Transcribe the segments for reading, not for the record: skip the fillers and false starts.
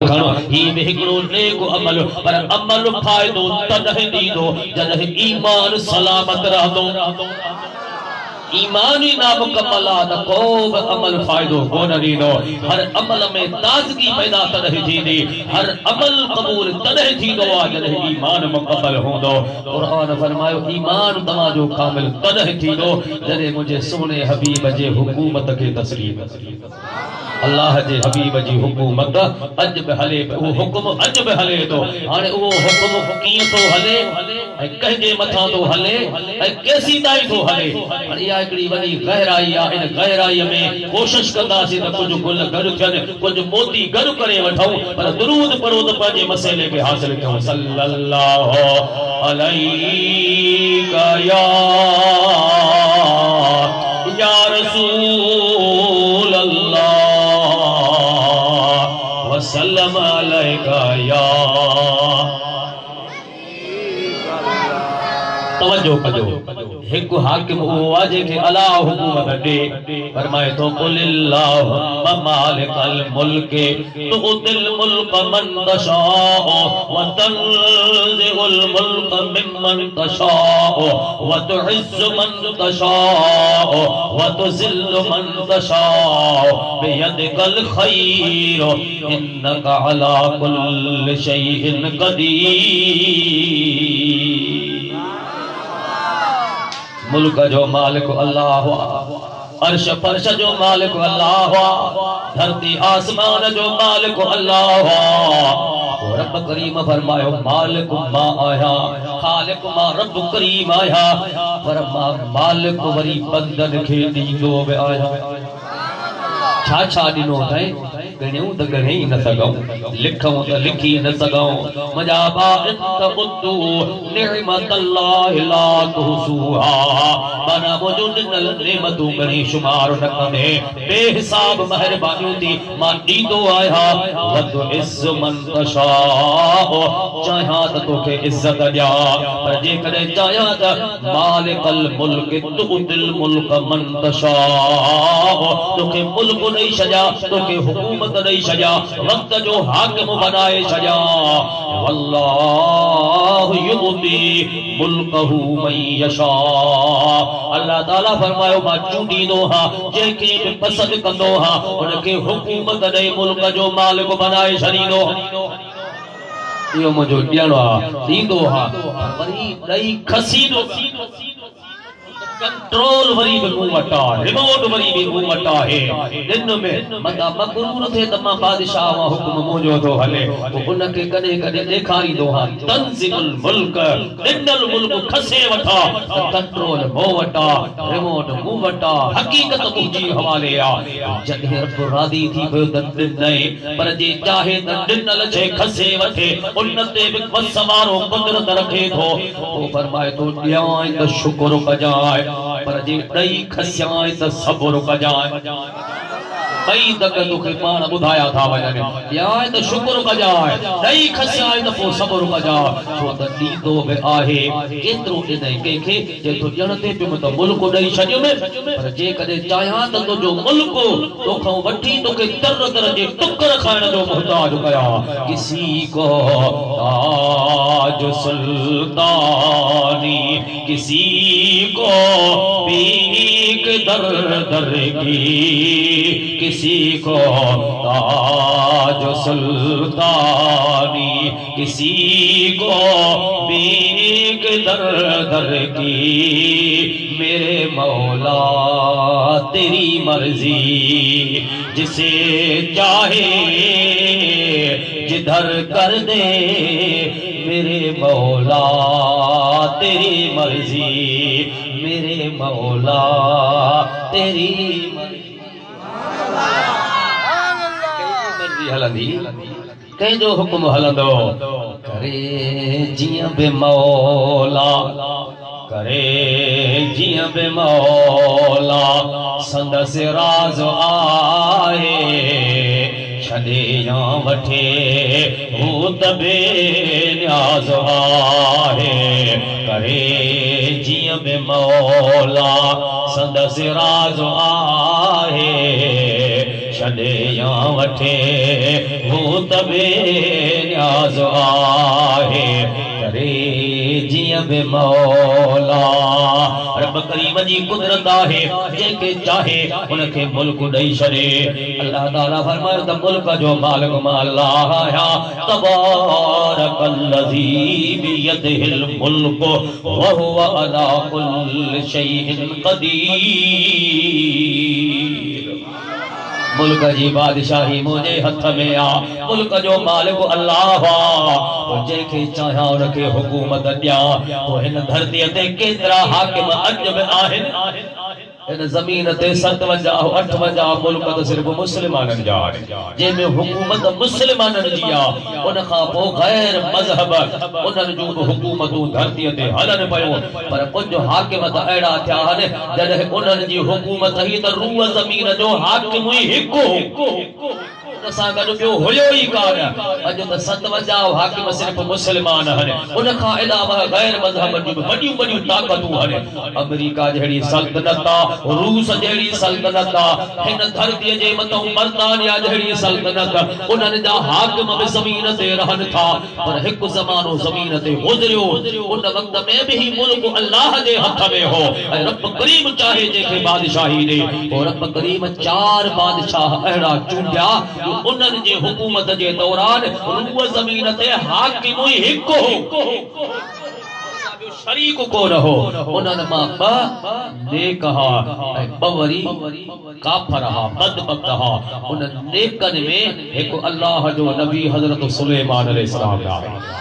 खणो ही भी हिकिड़ो नेक अमल पर अमल फायदो तॾहिं ॾींदो जॾहिं ईमान सलामत रहंदो ईमानी नामुकम्मल न को बि अमल फ़ाइदो कोन ॾींदो हर अमल में ताज़गी पैदा तॾहिं थींदी हर अमल क़बूल तॾहिं थींदो आहे जॾहिं ईमान मुकम्मल हूंदो क़ुरान फरमायो ईमान तव्हांजो कामिल तॾहिं थींदो जॾहिं मुंहिंजे सोने हबीब जे हुकूमत खे तस्लीम अल्लाह जे हबीब जी हुकूमत अज बि हले वो हुक्म अज बि हले तो हाणे वो हुक्म कीअं थो हले ऐं कंहिंजे मथां थो हले ऐं केसी ताईं थो हले हाणे इहा हिकिड़ी वॾी गहराई आहे इन गहराईअ में कोशिश कंदासीं त कुझु गुल गॾु थियनि कुझु मोती गॾु करे वठूं पर दुरूद पढ़ो त पंहिंजे मसइले खे हासिल कयूं सल्लल्लाहु अलैका या रसूल अल्लाह वसल्लम अलैका या तवज्जो कजो एक हाकिम वो आजे के अला हुकूमत दे फरमाए तो कुलिल्लाहु मालिकल मुल्क तुतिल मुल्क मन तशा व तंज़िउल मुल्क मिम्मन तशा व तुइज़्ज़ु मन तशा व तुज़िल्लु मन तशा बियदिकल खैर इन्नका अला कुल्लि शैइन क़दीर मुल्क जो मालिक अल्लाह अर्श फर्श जो मालिक अल्लाह धरती आसमान जो मालिक अल्लाह रब करीम फरमायो मालिक मां आया खालिक मां रब करीम आया पर मां मालिक वरी बंदन खे ॾींदो बि आया छा छा ॾिनो अथई गणियूं त गणे ई न सघूं लिखूं त लिखी न सघूं मुंहिंजा भाउ त ॿुधो निअमतल्लाहि ला तुहसूहा माना मुंहिंजो ॾिनल नेमतूं गणी शुमार न कंदे बेहिसाब महिरबानियूं थी मां ॾींदो आहियां वद इज़्ज़ मन तशा चाहियां त तोखे इज़त ॾियां पर जेकॾहिं चाहियां त मालिकल मुल्क तुतिल मुल्क मन तशा तोखे मुल्क ॾेई छॾियां तोखे हुकूमत ॾेई छॾियां वक़्त जो हाकिम बनाए छॾियां वल्लाहु युती मुल्कहु मन यशा अल्लाह ताला फरमायो मां चूंडींदो हा जंहिंखे बि पसंदि कंदो हा उनखे हुकूमत ॾेई मुल्क जो मालिक बनाए छॾींदो इहो मुंहिंजो ॾियणो आहे ॾींदो हा वरी ॾेई खसींदो कंट्रोल वरी भी मूं वटा रिमोट वरी भी मूं वटा है दिन में मता मकरूर थे तमा बादशाह वा हुक्म मुंजो तो हले उन के कदे कदे देखारी दो हा तंजिल मुल्क दिनल मुल्क खसे वटा कंट्रोल मूं वटा रिमोट मूं वटा हकीकत मुंजी हवाले आ जदे रब रादी थी पे दिन नहीं पर जे चाहे त दिनल छे खसे वठे उन ते भी वसवारो कुदरत रखे थो तो फरमाए तो ॾियां त शुक्र कजाए पर जे ॾई खसियां त सब्र कजाए कई तक तोखे पाण ॿुधाया था वञनि या त शुक्र कजाए ॾई खसियां त पोइ सब्र कजाए छो त ॾींदो बि आहे केतिरो ॾिनई कंहिंखे जे तो ॼण ते पियो त मुल्क ॾेई छॾियुमि पर जेकॾहिं चाहियां त तुंहिंजो मुल्क तोखां वठी तोखे तर तर जे टुकर खाइण जो मुहताज कया किसी को ताज सुल्तानी किसी को पीक दर दर की किसी को ताज सुल्तानी किसी को बीक दर दर की मेरे मौला तेरी मर्जी जिसे चाहे जिधर कर दे मेरे मौला तेरी मर्जी मेरे मौला तेरी हलंदी कंहिंजो हुक्म हलंदो करे जीअं बि मौला करे जीअं बि मौला संदसि राज़ आहे छॾे या वठे हू त बेनियाज़ आहे करे जीअं बि मौला संदसि राज़ आहे छॾे या वठे वो तबे न्याज़ आहे करे जीअं बि मौला रब करीम जी कुदरत आहे जंहिंखे चाहे उनखे मुल्क ॾेई छॾे अल्लाह ताला फरमायो त मुल्क जो मालिक मां अल्लाह आहियां तबारकल्लज़ी बियदिहिल मुल्क व हुव अला कुल्लि शैइन क़दीर मुल्क जी बादशाही मुझे हथ में आ मुल्क जो मालिक अल्लाह जंहिंखे चाहियां उनखे हुकूमत ॾियां पोइ हिन धरतीअ ते केतिरा हाकिम अॼु बि आहिनि इन ज़मीन ते 57 58 मुल्क तो सिर्फ मुस्लिमाननि जा आहिनि जंहिंमें हुकूमत मुस्लिमाननि जी आहे उन खां पोइ गैर मज़हब उन्हनि जूं बि हुकूमतूं धरतीअ ते हलनि पियूं पर कुझु हाकिम त अहिड़ा थिया आहिनि जॾहिं उन्हनि जी हुकूमत हुई त रूह ज़मीन जो हाकिम हुई हिकु सां गॾु ॿियो हुयो ई कान अॼु त 57 हाकिम सिर्फ मुस्लिमान आहिनि उन खां अलावा गैर मज़हब जूं वॾियूं वॾियूं ताक़तूं आहिनि अमेरिका जहिड़ी सल्तनत आहे रूस जहिड़ी सल्तनत आहे हिन धरतीअ जे मथां बर्तानिया जहिड़ी सल्तनत उन्हनि जा हाकिम बि ज़मीन ते रहनि था पर हिकु ज़मानो ज़मीन ते गुज़रियो उन वक़्त में बि मुल्क अल्लाह जे हथ में हो ऐं रब करीम चाहे जंहिंखे बादशाही ॾे पोइ रब करीम 4 बादशाह अहिड़ा चूंडिया उन्हनि जे हुकूमत जे दौरान रूह ज़मीन ते हाकिम हिकु हो शरीक को रहो उन्हनि मां 2 नेक हा ऐं 2 वरी काफर हा बदबख्त हा उन नेकनि में हिकु अल्लाह जो नबी हज़रत सुलेमान अलैहिस्सलाम आहे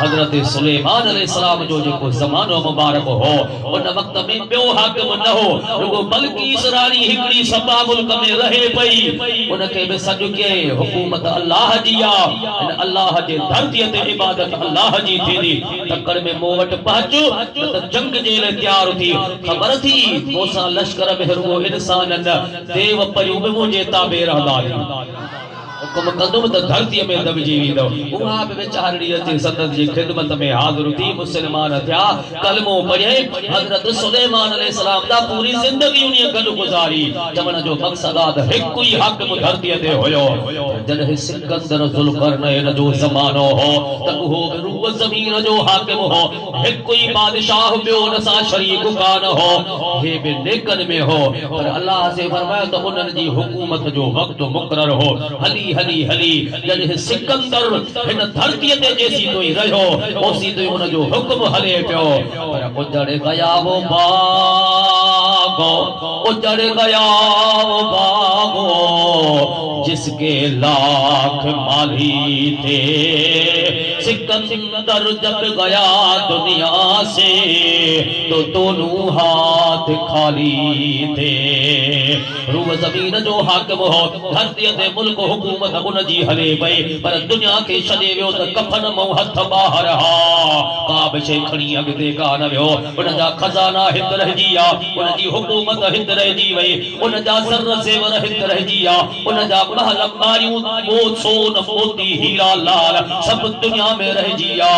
हज़रत सुलेमान अलैहिस्सलाम जो जेको ज़मानो मुबारक हो उन वक्त में ॿियो हाकिम न हो रुगो बल्कीस रानी हिकड़ी सभा मुल्क में रहे पई उनखे बि सॾु कयईं हुकूमत अल्लाह जी आहे इन अल्लाह जे धरतीअ ते इबादत अल्लाह जी थींदी टकर में मूं वटि पहुच त जंग जे लाइ तयार थी ख़बर थी मूंसां लश्कर में रुगो इंसान न देव परियूं बि मुंहिंजे ताबे रहंदा हुकुम कंदुमि त धरतीअ में दॿिजी वेंदो उहा बि वीचारड़ी अचे संदत जी ख़िदमत में हाज़िर थी मुस्लमान थिया कलमो पढ़े हज़रत सुलेमान अलैहिस्सलाम दा पूरी ज़िंदगी उन्हीअ गॾु गुज़ारी चवण जो मक़सद आहे त हिकु ई हाकिम धरतीअ ते हुयो जॾहिं सिकंदर ज़ुल्करनैन जो ज़मानो हो त उहो बि रूह ज़मीन जो हाकिम हो हिकु ई बादशाह ॿियो हुन सां शरीक कान हो हे बि नेकनि में हो पर अल्लाह से फरमायो त उन्हनि जी हुकूमत जो वक़्तु मुक़रर हो हली हली हली जॾहिं सिकंदर हिन धरतीअ ते जेसी तोई रहियो ओसी तोई हुन जो हुक्म हले पियो पर उजड़ गया वो बागो उजड़ गया वो बागो जिसके लाख माली थे सिकंदर जब गया दुनिया से तो दोनों हाथ खाली थे रूह ज़मीन जो हाकिम हो धरतीअ ते मुल्क हुकूमत उन जी हले पई पर दुनिया खे छॾे वियो त कफन मां हथ ॿाहिर हा का बि शइ खणी अॻिते कान वियो उन जा खज़ाना हिते रहिजी विया उन जी हुकूमत हिते रहिजी वई उन जा ज़र ज़ेवर हिते रहिजी विया उन जा महल मारियूं सोन मोती हीरा लाल सभु दुनिया में रहिजी विया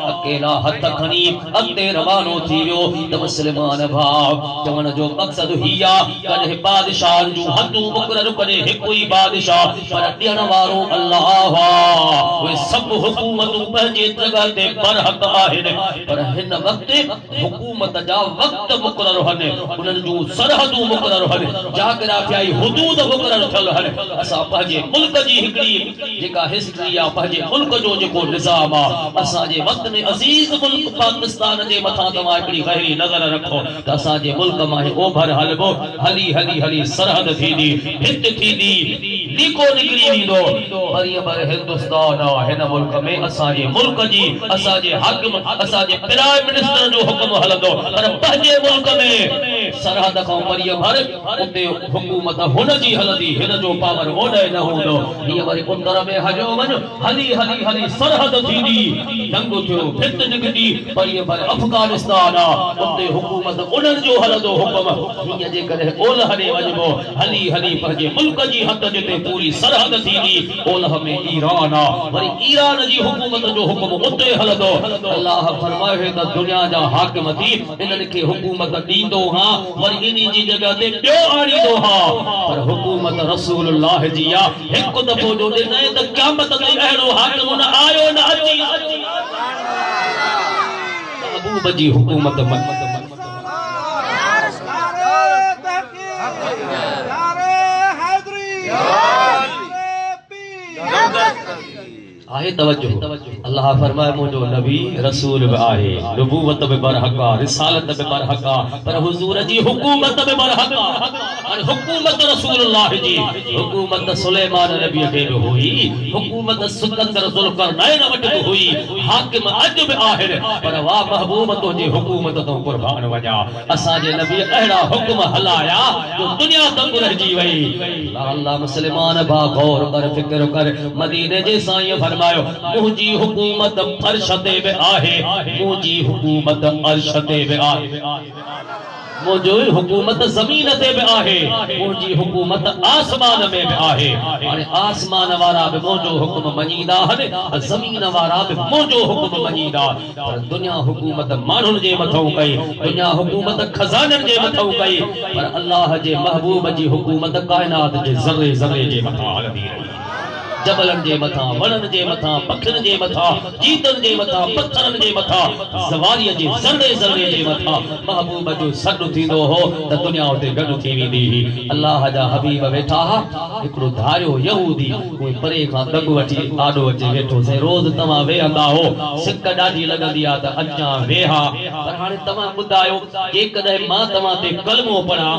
अकेला हथ खणी अॻिते रवानो थी वियो त मुस्लमान भाउ चवण जो मक़सद ही आहे कॾहिं बादशाहनि जूं हदूं मुक़रर कॾहिं हिकु ई बादशाह पर ॾियण वारो अल्लाह उहे सभु हुकूमतूं पंहिंजे जॻह ते बरहक़ आहिनि पर हिन वक़्त हुकूमत जा वक़्त मुक़रर आहिनि उन्हनि जूं सरहदूं मुक़रर आहिनि जाग्राफियाई हुदूद मुक़रर थियल आहिनि असां पंहिंजे मुल्क जी हिकिड़ी जेका हिस्ट्री आहे पंहिंजे मुल्क जो जेको निज़ाम आहे असांजे वक़्त में अज़ीज़ मुल्क पाकिस्तान जे मथां तव्हां हिकिड़ी गहरी नज़र रखो त असांजे मुल्क मां ओभर हलबो हली हली हली सरहद थींदी हित थींदी लीको निकिरी वेंदो पर हिंदुस्तान हिन मुल्क में असांजे मुल्क जी असांजे हाकिम असांजे प्राइम मिनिस्टर जो हुक्म हलंदो पर पंहिंजे मुल्क में सरहद खां परीअ भर उते हुकूमत हुन जी हलंदी हिन जो पावर ओॾे न हूंदो हीअ वरी उत्तर में हलियो वञ हली हली हली सरहद थींदी जंग थियो फित निकिती परीअ भर अफगानिस्तान उते हुकूमत उन्हनि जो हलंदो हुकुम हीअं जेकॾहिं ओलह ॾे वञिबो हली हली पंहिंजे मुल्क जी हथ जिते पूरी सरहद थींदी ओलह में ईरान वरी ईरान जी हुकूमत जो हुकुम उते हलंदो अल्लाह फरमाए त दुनिया जा हाकिम थी इन्हनि खे हुकूमत ॾींदो हां वर इन्ही जी जगह ते ॿियो आणींदो हा पर हुकूमत रसूलुल्लाह जी आ हिकु दफ़ो जो ॾिनई त क़यामत ताईं अहिड़ो हाकिम न आयो न अची महबूब जी हुकूमत आहे तवज्जो अल्लाह फरमाए मुझो नबी रसूल भी आहे नबूवत में बरहका रिसालत में बरहका पर हुजूर जी हुकूमत में बरहका और हुकूमत रसूलुल्लाह जी हुकूमत सुलेमान नबी के भी हुई हुकूमत सिकंदर ज़ुल्करनैन वट भी हुई हाकिम अज भी आहे पर वाह महबूब तो जी हुकूमत तो कुर्बान वजा असा जे नबी अहड़ा हुक्म हलाया जो दुनिया तक रही वई अल्लाह मुसलमान बा गौर कर फिक्र कर मदीने जे साईं फरमायो मुझी हुकूमत फर्श ते बि आहे मुझी हुकूमत अर्श ते बि आहे मुझी हुकूमत ज़मीन ते बि आहे मुझी हुकूमत आसमान में बि आहे हाणे आसमान वारा बि मुझो हुक्म मञींदा आहिनि ज़मीन वारा बि मुझो हुक्म मञींदा पर दुनिया हुकूमत माण्हुनि जे मथां कई दुनिया हुकूमत खज़ाननि जे मथां कई पर अल्लाह जे महबूब जी हुकूमत कायनात जे ज़र्रे ज़र्रे जे मथां हलंदी रही जबलन जे मथा वणन जे मथा पखिन जे मथा चीतन जे मथा पत्थरन जे मथा ज़वारीअ जे ज़र्रे ज़र्रे जे मथा महबूब जो सॾु थींदो हो त दुनिया उते गॾु थी वेंदी हुई अल्लाह जा हबीब वेठा हिकिड़ो धारियो यहूदी कोई परे खां दॿ वठी आॾो अचे वेठो से रोज़ तव्हां वेहंदा हो सिक ॾाढी लॻंदी आहे त अचां वेहा पर हाणे तव्हां ॿुधायो जेकॾहिं मां तव्हां ते कलमो पढ़ां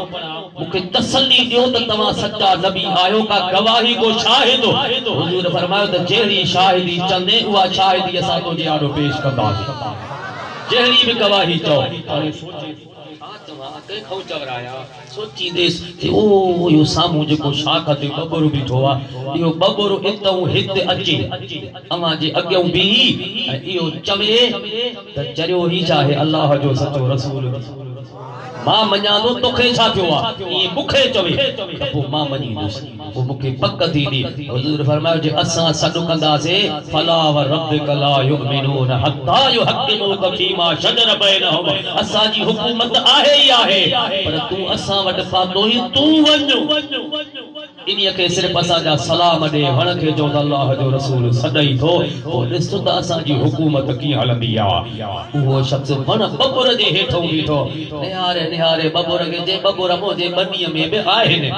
मुझे तसल्ली दियो तो तमा सच्चा नबी आयो का गवाही को शाहिद हो हुजूर फरमायो तो जेहरी शाहिदी चंदे उआ शाहिदी असा तो जे आडो पेश करदा जेहरी भी गवाही चो अरे सोचे तमा के खौ चवराया सोची देस ओ यो सामू जो को शाख ते बबरू बीठो आ यो बबरू इतौ हित अचे अमा जे अग्यौ भी यो चवे त चरियो ही चाहे अल्लाह जो सच्चो रसूल मां मञानो तोखे छा थियो आ ये मुखे चवे त पो मां मञींदुस पो मुखे पक थींदी हुजूर फरमायो जे असां सॾु कंदासे फला व रब्बिक ला युमिनून हत्ता युहक्किमूक फीमा शजर बैनहुम असां जी हुकूमत आहे ही आहे पर तू असां वट पातो ही तू वञ इन्हीअ खे सिर्फ़ असां जा सलाम ॾे वण खे जो अल्लाह जो रसूल सॾई थो पो ॾिस त असां जी हुकूमत कीअं हलंदी आहे उहो शख़्स वण बबुर जे हेठों बीठो निहारे बबुर खे जे बबुर मुंहिंजे बनीअ में बि आहिनि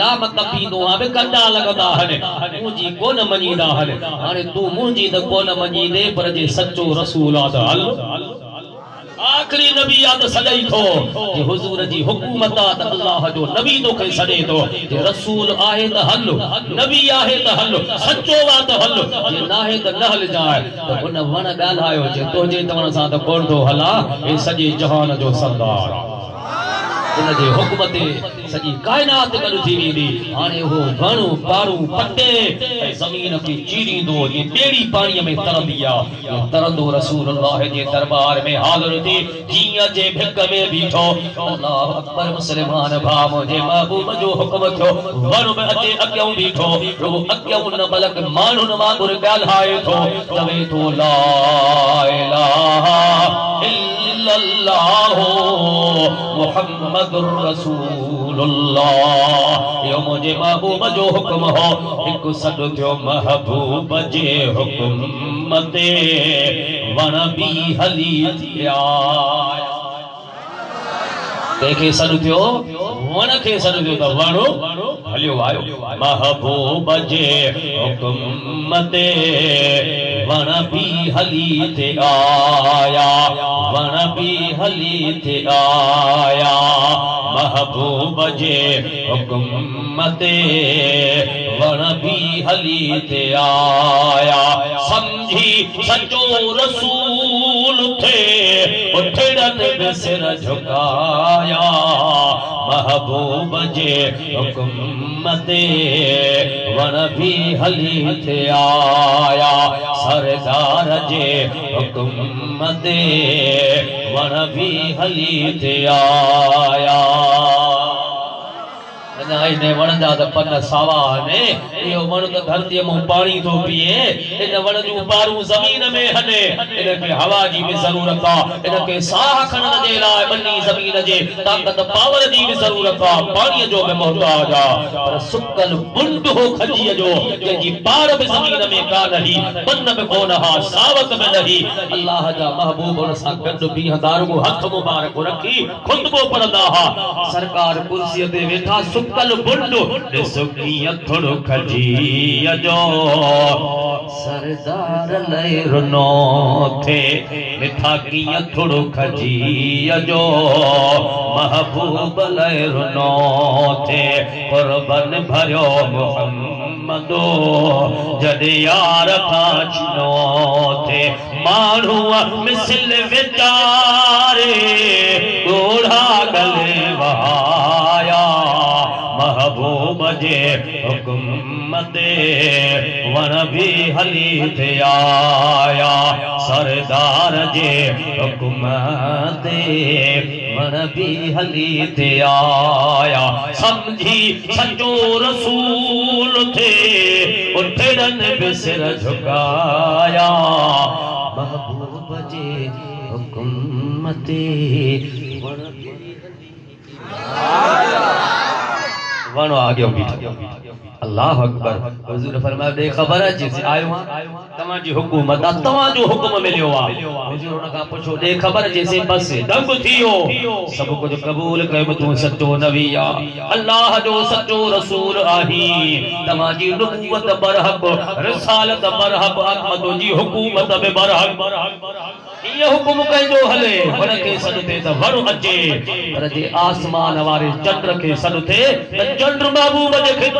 लाम कपींदो आहे बि कंडा लॻंदा आहिनि मुंहिंजी कोन मञींदा आहिनि हाणे तूं मुंहिंजी त कोन मञींदे पर जे सचो रसूल आहे त हल आखिरी नबी याद सॾई थो जे हुजूर जी हुकूमत आहे त अल्लाह जो नबी तोखे सॾे थो जे रसूल आहे त हल नबी आहे त हल सचो आहे त हल जे नाहे त न हलजाए त उन वण ॻाल्हायो जे तुंहिंजे तवण सां त कोन थो हला हे सॼे जहान जो सरदार आहे इन जे हुक्म ते सॼी कायनात गॾु थी वेंदी हाणे हो वणु पारू पटे ज़मीन खे चीरींदो ये ॿेड़ी पाणीअ में तरंदी आहे तरंदो रसूलुल्लाह जे दरबार में हाज़िर थी जीअं जे भिक में बीठो अल्लाह अकबर मुस्लमान भाउ मुंहिंजे महबूब जो हुक्म थियो वणु में अचे अॻियां बीठो रुगो अॻियां न बल्कि माण्हुनि वांगुरु ॻाल्हाए थो चवे थो ला इलाहा इल्लल्लाह मुहम्मदुर रसूलुल्लाह यो मुझे महबूब जो हुक्म हो एक सॾु थियो महबूब जे हुक्म ते वण बि हली थिया कंहिंखे सॾु थियो वण खे सॾु थियो त वणु हलियो आयो महबूब जे हुक्म ते वण बि हली थे आया वण बि हली थे आया महबूब जे हुक्म ते वण बि हली थे आया समझी सचो रसूल थे उठड़न बि सिर झुकाया महबूब जे हुक्म ते वण बि हली थे आया सरदार जे हुक्म ते वण बि हली थे आया इन्हें वण जा त पन सावा ने इहो वण त धरतीअ मां पाणी थो पीए इन वण जूं पारूं ज़मीन में हने इनखे हवा जी बि ज़रूरत आहे इनखे साह खणण जे लाइ बनी ज़मीन जे ताक़त पावर जी बि ज़रूरत आहे पाणीअ जो बि मोहताज आहे पर सुकल बुंड हो खजीअ जो जंहिंजी पार बि ज़मीन में कान ही बन बि कोन हा सावत में नहीं अल्लाह जा महबूब उन सां गॾु बीहंदार को हथ मुबारक रखी खुतबो पढ़ंदा हा सरकार कुर्सीअ ते वेठा सुकल बुंड ॾिसुकीअं थोरो खजीअ जो सरदार लय रुनो थे मिठा कीअं थोरो खजीअ जो महबूब लय रुनो थे कुर्बन भरियो मुहम्मदो जॾहिं यार खां छिनो थे माण्हूअ मिसल वीचारे ॻोढ़ा गले वहाया महबूब जे हुक्म ते वण भी हली थे आया सरदार जे हुक्म ते वण भी हली थे आया समझी सचो रसूल थे उठड़न भी सिर झुकाया महबूब जे हुक्म ते वणो आगे अल्लाह अकबर हुजूर फरमाया दे खबर है जैसे आयो तमा जी हुकूमत तमा जो हुक्म मिलियो आ हुजूर उन का पूछो दे खबर जैसे बस दंग थियो सब कुछ कबूल कयो तू सच्चो नबी आ अल्लाह जो सच्चो रसूल आही तमा जी नबूवत बरहक रिसालत बरहक अहमद जी हुकूमत बे बरहक ये हुक्म कंदो हले वन के सदते त वण अचे पर जे आसमान वारे चंद्र के सदते त चंद्र महबूब जे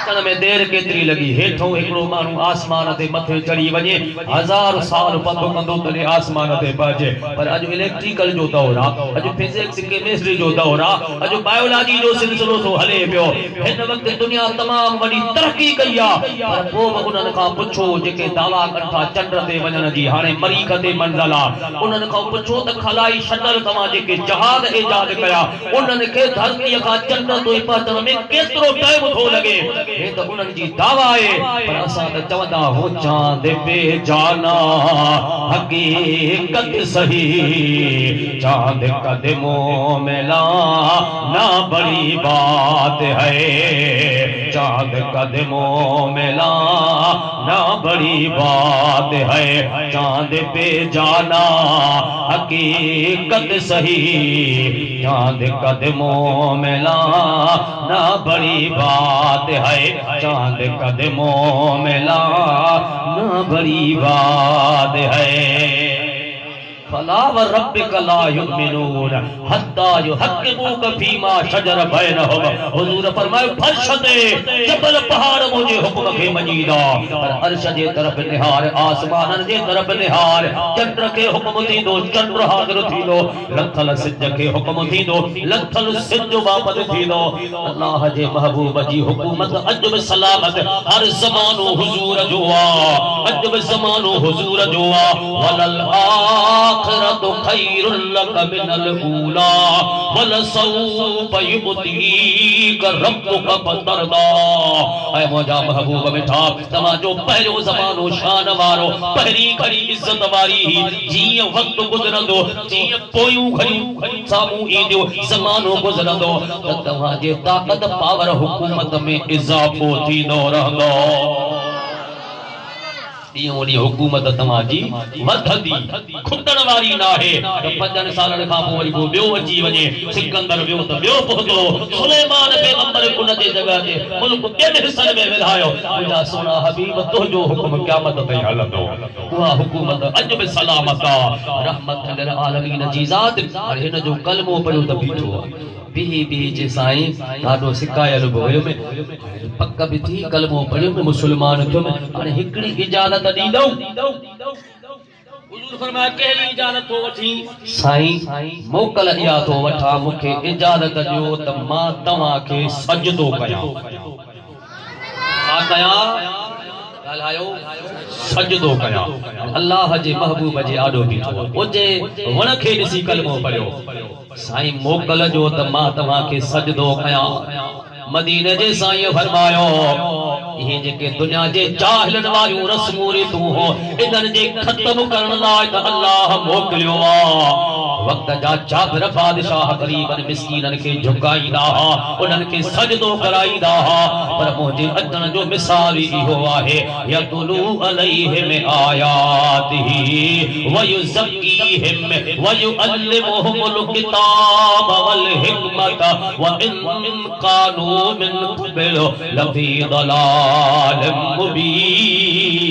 अचण में देर केतरी लगी हेठों एकड़ो मानू आसमान ते मथे चढ़ी वने हजार साल पंधु कंदो तने आसमान ते पहुचे पर अज इलेक्ट्रिकल जो दौर आ अज फिजिक्स केमिस्ट्री जो दौर आ अज बायोलॉजी जो सिलसिलो तो हले पियो हिन वक्त दुनिया तमाम वडी तरक्की कई आ पर को उनन का पुछो जेके दावा कठा चंद्र ते वणन जी हाने मरीख ते मंज़िल आ उनन का पुछो त खलाई शटल तमा जेके जहाज इजाद कया उनन के धरती का चंद्र तो पहुचण में केतरो टाइम थो लगे हे तो उनन जी दावा है पर असा त चवंदा हो चांद पे जाना हकीकत सही चांद कदमों में लाना बड़ी बात है चांद कदमों में लाना बड़ी बात है चांद पे जाना हकीकत सही चांद कदमों में लाना बड़ी बात है चांद कदमों में लाना बड़ी बात है फला व रब्बिक ला युमिनून हत्ता युहक्किमूक फीमा शजर बैनहुम हुजूर फरमायो फर्श ते जबल पहाड़ मुझे हुक्म के मजीदा पर अर्श जे तरफ निहार आसमानन जे तरफ निहार चंद्र के हुक्म थी दो चंद्र हाजिर थी दो लथल सिज के हुक्म थी दो लथल सिज वापस थी दो अल्लाह जे महबूब जी हुकूमत अज में सलामत हर ज़मानो हुजूर जो आ अज में ज़मानो हुजूर जो आ वलल आखिरत खैरुल लक मिनल ऊला वलसौफ युतीक रब्बुक फतरदा ऐ मौजा महबूब मिठा तमा जो पहलो ज़मानो शान वारो पहरी घड़ी इज्जत वारी जीअं वक्त गुजरंदो जीअं पोयूं घड़ी सामू ईंदो ज़मानो गुजरंदो त तव्हां जे ताकत पावर हुकूमत में इजाफो थींदो रहंदो डी हुकूमत तमाजी वधदी खुटण वारी ना है तो 5 सालन का पोरी को बियो अची वने सिकंदर बियो तो बियो पहुतो सुलेमान पैगंबर उन जे जगह ते मुल्क केन हिस्सन में विधायो मुजा सोना हबीब तो जो हुक्म क़यामत पे हलंदो उहा हुकूमत अज में सलामत रहमत लिल आलमीन जी ज़ात और हिन जो कलमो पढ़ो त बीठो बी जे साईं ॾाढो सिकायल बोयो में पक भी थी कलमो पढ़ियो में मुसलमान थियो में हाणे हिकड़ी इजाजत ॾींदो हुजूर फरमाया कहिड़ी इजाजत तो वठी साईं मोकल इहा तो वठा मूंखे इजाजत ॾियो त मां तव्हां खे सजदो कयां छा कयां ॻाल्हायो सजदो कया अल्लाह जे महबूब जे आॾो बीठो ओजे वण खे ॾिसी कलमो पढ़ियो साईं मोकल जो त मां तव्हांखे सजदो कया मदीने जे साईं फरमायो ये जेके दुनिया जे जाहिलनि वारियूं रस्मूं रीतूं हो इन्हनि जे ख़त्म करण लाइ त अल्लाह मोकिलियो आहे वक्त जा चादर बादशाह गरीबन मिस्कीनन के झुकाईंदा हा उन्हनि खे सजदो कराईंदा हा पर मुंहिंजे अचण जो मिसाल इहो आहे यतलू अलैहिम आयातिही व युज़क्कीहिम व युअल्लिमुहुमुल किताब वल हिकमत व इन कानू मिन क़बल लफी दलालिम मुबीन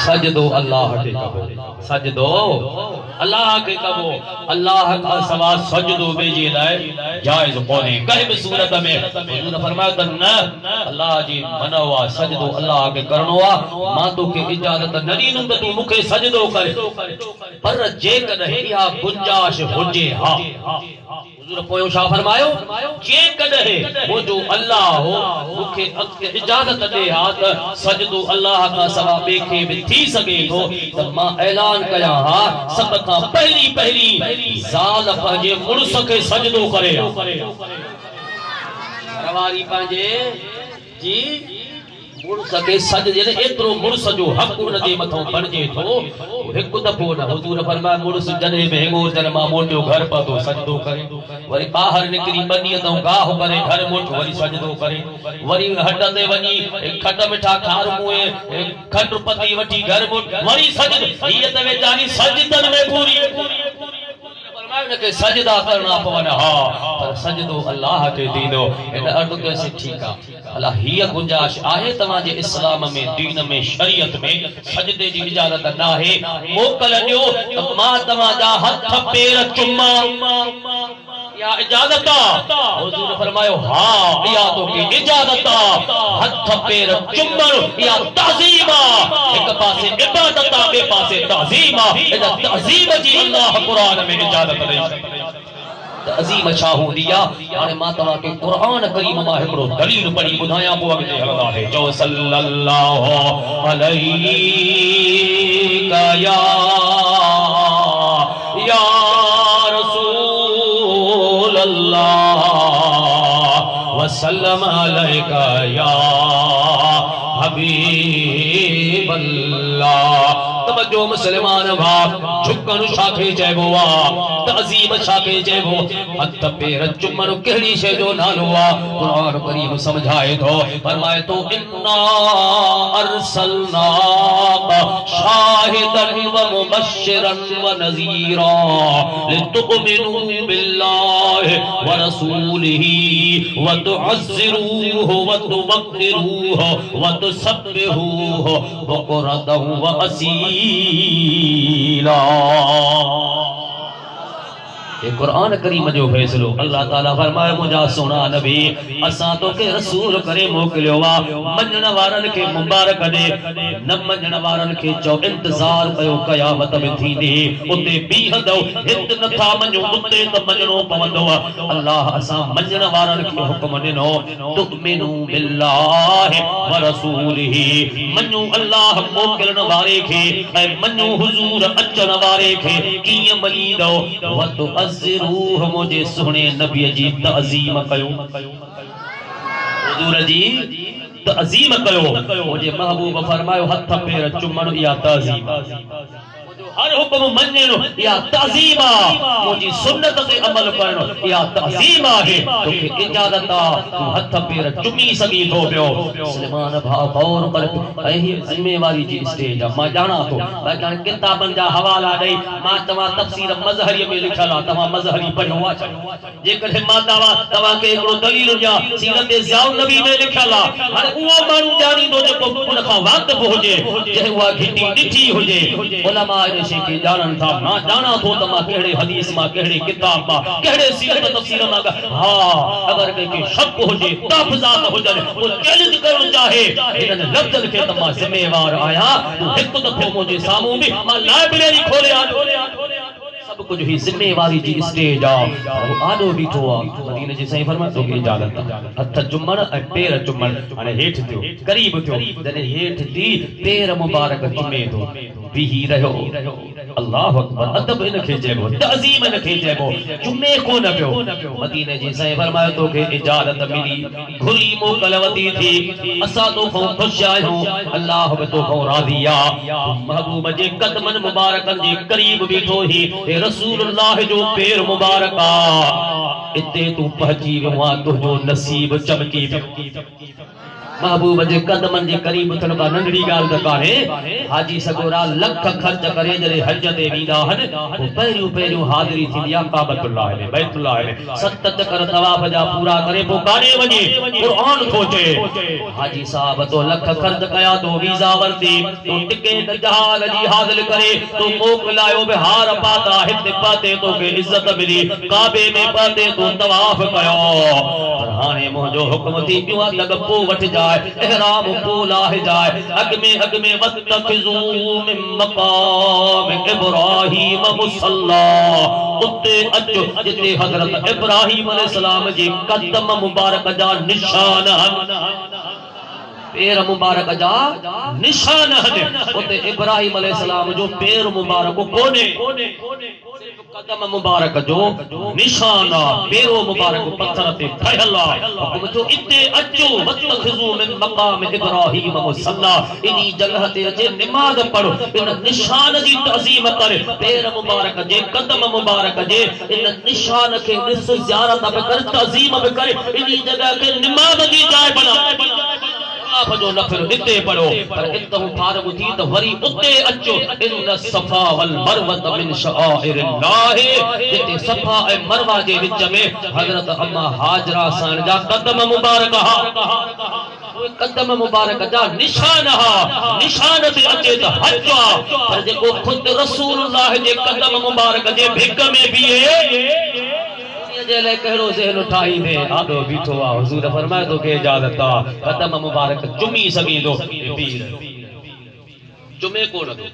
सजदो अल्लाह के कबो सजदो अल्लाह के कबो अल्लाह का सवा सजदो बेजे लाए जायज कोने कहीं भी सूरत में हुजूर फरमायो त न अल्लाह जी मनवा सजदो अल्लाह के करणो आ मां तो के इजाजत न ॾींदुमि त तू मूंखे सजदो करे पर जे कॾहिं इहा गुंजाइश हुजे हा हुजूर पोयो छा फरमायो जे कॾहिं वो जो अल्लाह हो मूंखे इजाजत ॾे हा त सजदो अल्लाह का सवा ॿिए खे बि थी सघे थो त मां ऐलान कयां हा सब खां पहिरीं ज़ाल पंहिंजे मुड़ुस खे सजदो करे घरवारी पंहिंजे जी मुड़ुस खे सजदे एतिरो मुड़ुस जो हक़ उन जे मथां बणिजे थो हिकु दफ़ो न हुजूर फरमाया मुड़ुस जॾहिं बि हेंगो जन मां मोटियो घर पहुतो सजदो करे वरी ॿाहिरि निकिरी ॿ ॾींहं तां गाह करे घर मोट वरी सजदो करे वरी हट ते वञी खट मिठा खार मुए खट पती वठी घर मोट वरी सजदो हीअ त वेचारी सजदन में पूरी के सजदा करना पवन हा पर सजदो अल्लाह के दीनो इन अर्थ कैसे ठीक है अल्लाह ही गुंजाइश आहे तवा जे इस्लाम में दीन में शरीयत में सजदे जी इजाजत ना है मोकल दियो त मां तवा जा हथ पैर चुम्मा या इजाजत हुजूर फरमायो हां या तो के इजाजत हथ पैर चुम्मण या ताज़ीम एक पासे इबादत बे पासे ताज़ीम इन ताज़ीम जी अल्लाह कुरान में इजाजत अजीम छा हूंदी आहे हाणे मां तव्हां खे क़ुरान करीम मां हिकिड़ो दलील पढ़ी ॿुधायां पोइ अॻिते हलंदा है जो सल्लल्लाहु अलैहि या रसूल अल्लाह वसल्लम अलैका या हबीब अल्लाह तवज्जो मुसलमान भाव झुकण शाखे चइबो आ तअज़ीम शाखे चइबो हथ पैर चुमण कहिड़ी शइ जो नालो आ क़ुरान करीम समझाए थो फरमाए तो इन्ना अरसलनाका शाहिदन व मुबश्शिरन व नज़ीरा लितुमिनु बिल्लाहि व रसूलिही व तुअज़्ज़िरूहु व तुवक्किरूहु व तुसब्बिहूहु बुक्रतन व असीला कुरान करीम जो फैसलो अल्लाह ताला फरमाए मुझा सोना नबी असा तो के रसूल करे मोकलियो वा मञण वारन के मुबारक दे न मञण वारन के चो इंतजार कयो क़यामत में थींदी उते बीहंदो हित नथा मञो उते त मञणो पवंदो अल्लाह असा मञण वारन के हुक्म ॾिनो तुमिनु बिल्लाहि व रसूलिही मञो अल्लाह मोकलण वारे के ऐं मञो हुजूर अचण वारे के कीअं मञींदो व रूह मुझे सोने नबी जी ताज़ीम कयो हुजूर जी ताज़ीम कयो मुझे महबूब फरमायो हथ पैर चुमण या ताज़ीम हर हुक्म मञणो या ताज़ीम मुझी सुन्नत ते अमल करणो या ताज़ीम है तोखे इजाजत तू हथ पैर चुमी सगी थो पियो मुस्लमान भाव गौर कर ऐं जिम्मेवारी जी स्टेज मां जाना तो लेकिन किताबन जा हवाला दई मां तवा तफसीर मजहरी में लिखला तवा मजहरी पढ़ो जे कदे मां तवा के एकड़ो दलील या सीरत ज़ियाउल नबी में लिखला हाने उहो मानू जानी दो जो उन का वाक़िफ होजे जे वा घिटी ॾिठी होजे उलमा के जानन था ना जाना तो तमा केड़े हदीस मा केड़े किताब मा केड़े सीरत तफसीर मा हां अगर के शक हो जे तफजात हो जाए वो चैलेंज करण चाहे इन लफ्जन के तमा जिम्मेवार आया तो हिक दफो मुझे सामू भी मा लाइब्रेरी खोले सब सब कुछ ही जिम्मेवारी जी स्टेज आ वो आडो बीठो आ मदीने जी साईं फरमाए तो के इजाजत हथ चुमण ए पैर चुमण हाने हेठ थियो करीब थियो जने हेठ थी पैर मुबारक चुमे तो बिही रहो अल्लाह अकबर अदब इनखे चइबो तअज़ीम इनखे चइबो चुमे कोन पियो मदीने जी साईं फरमायो तो के इजाजत मिली घुरी मोकलवती थी असा तो खो खुश आयो अल्लाह बि तो खो राज़ी आ महबूब जे कदमन मुबारकन जे करीब बीठो ही ए रसूलुल्लाह जो पैर मुबारक आ इते तू पहुंची वियो आ तुझो नसीब चमकी महबूब जे कदमन जे करीब थन का नंढड़ी गाल त काहे हाजी सगोरा लख खर्च करे जरे हज ते वींदा हन तो पहिरियों हाज़िरी थींदी आ काबतुल्लाह में बैतुल्लाह में 7 चकर तवाफ जा पूरा करे पो काने वञे कुरान खोजे हाजी साहब तो लख खर्च कया तो वीजा वरती तो टिकट जहाज जी हासिल करे तो मोकलायो बिहार पाता हित पाते तो के इज्जत मिली काबे में पाते तो तवाफ कयो हाने मोजो हुक्म थी पियो लग पो वठ जा इहराम पोला जाए अग में वत्तखिजू मिन मकाम इब्राहीम मुसल्ला उते अचो जिते हजरत इब्राहीम अलैहिस्सलाम जी कदम मुबारक जा निशान पैर मुबारक जा निशान हन उते इब्राहीम अलैहिस्सलाम जो पैर मुबारक कोने सिर्फ कदम मुबारक जो निशान पैरो मुबारक पत्थर ते ठहला हुक्म जो इते अचो वत्तखिजू मिन मकाम इब्राहीम मुसल्ला इनी जगह ते अचे नमाज पढ़ो इन निशान जी तअज़ीम कर पैर मुबारक जे कदम मुबारक जे इन निशान के निस ज़ियारत बि कर तअज़ीम बि कर इनी जगह के नमाज जी जाय बना जो नफर इते पढ़ो पर इतहु फारग थी तो वरी उते अचो इन सफा वल मरवत मिन शआइरिल्लाह जिते सफा ए मरवा जे विच में हजरत अम्मा हाजरा सान जा कदम मुबारक हा कदम मुबारक जा निशान हा निशान ते अचे तो हज पर जेको खुद रसूलुल्लाह जे कदम मुबारक जे भिक में बीए जेले कहरो ज़हन ठाई दे आडो बीठो आ हुजूर फरमाए तो के इजाजत आ कदम मुबारक चुमी सगी दो पीर चुमे कोन दो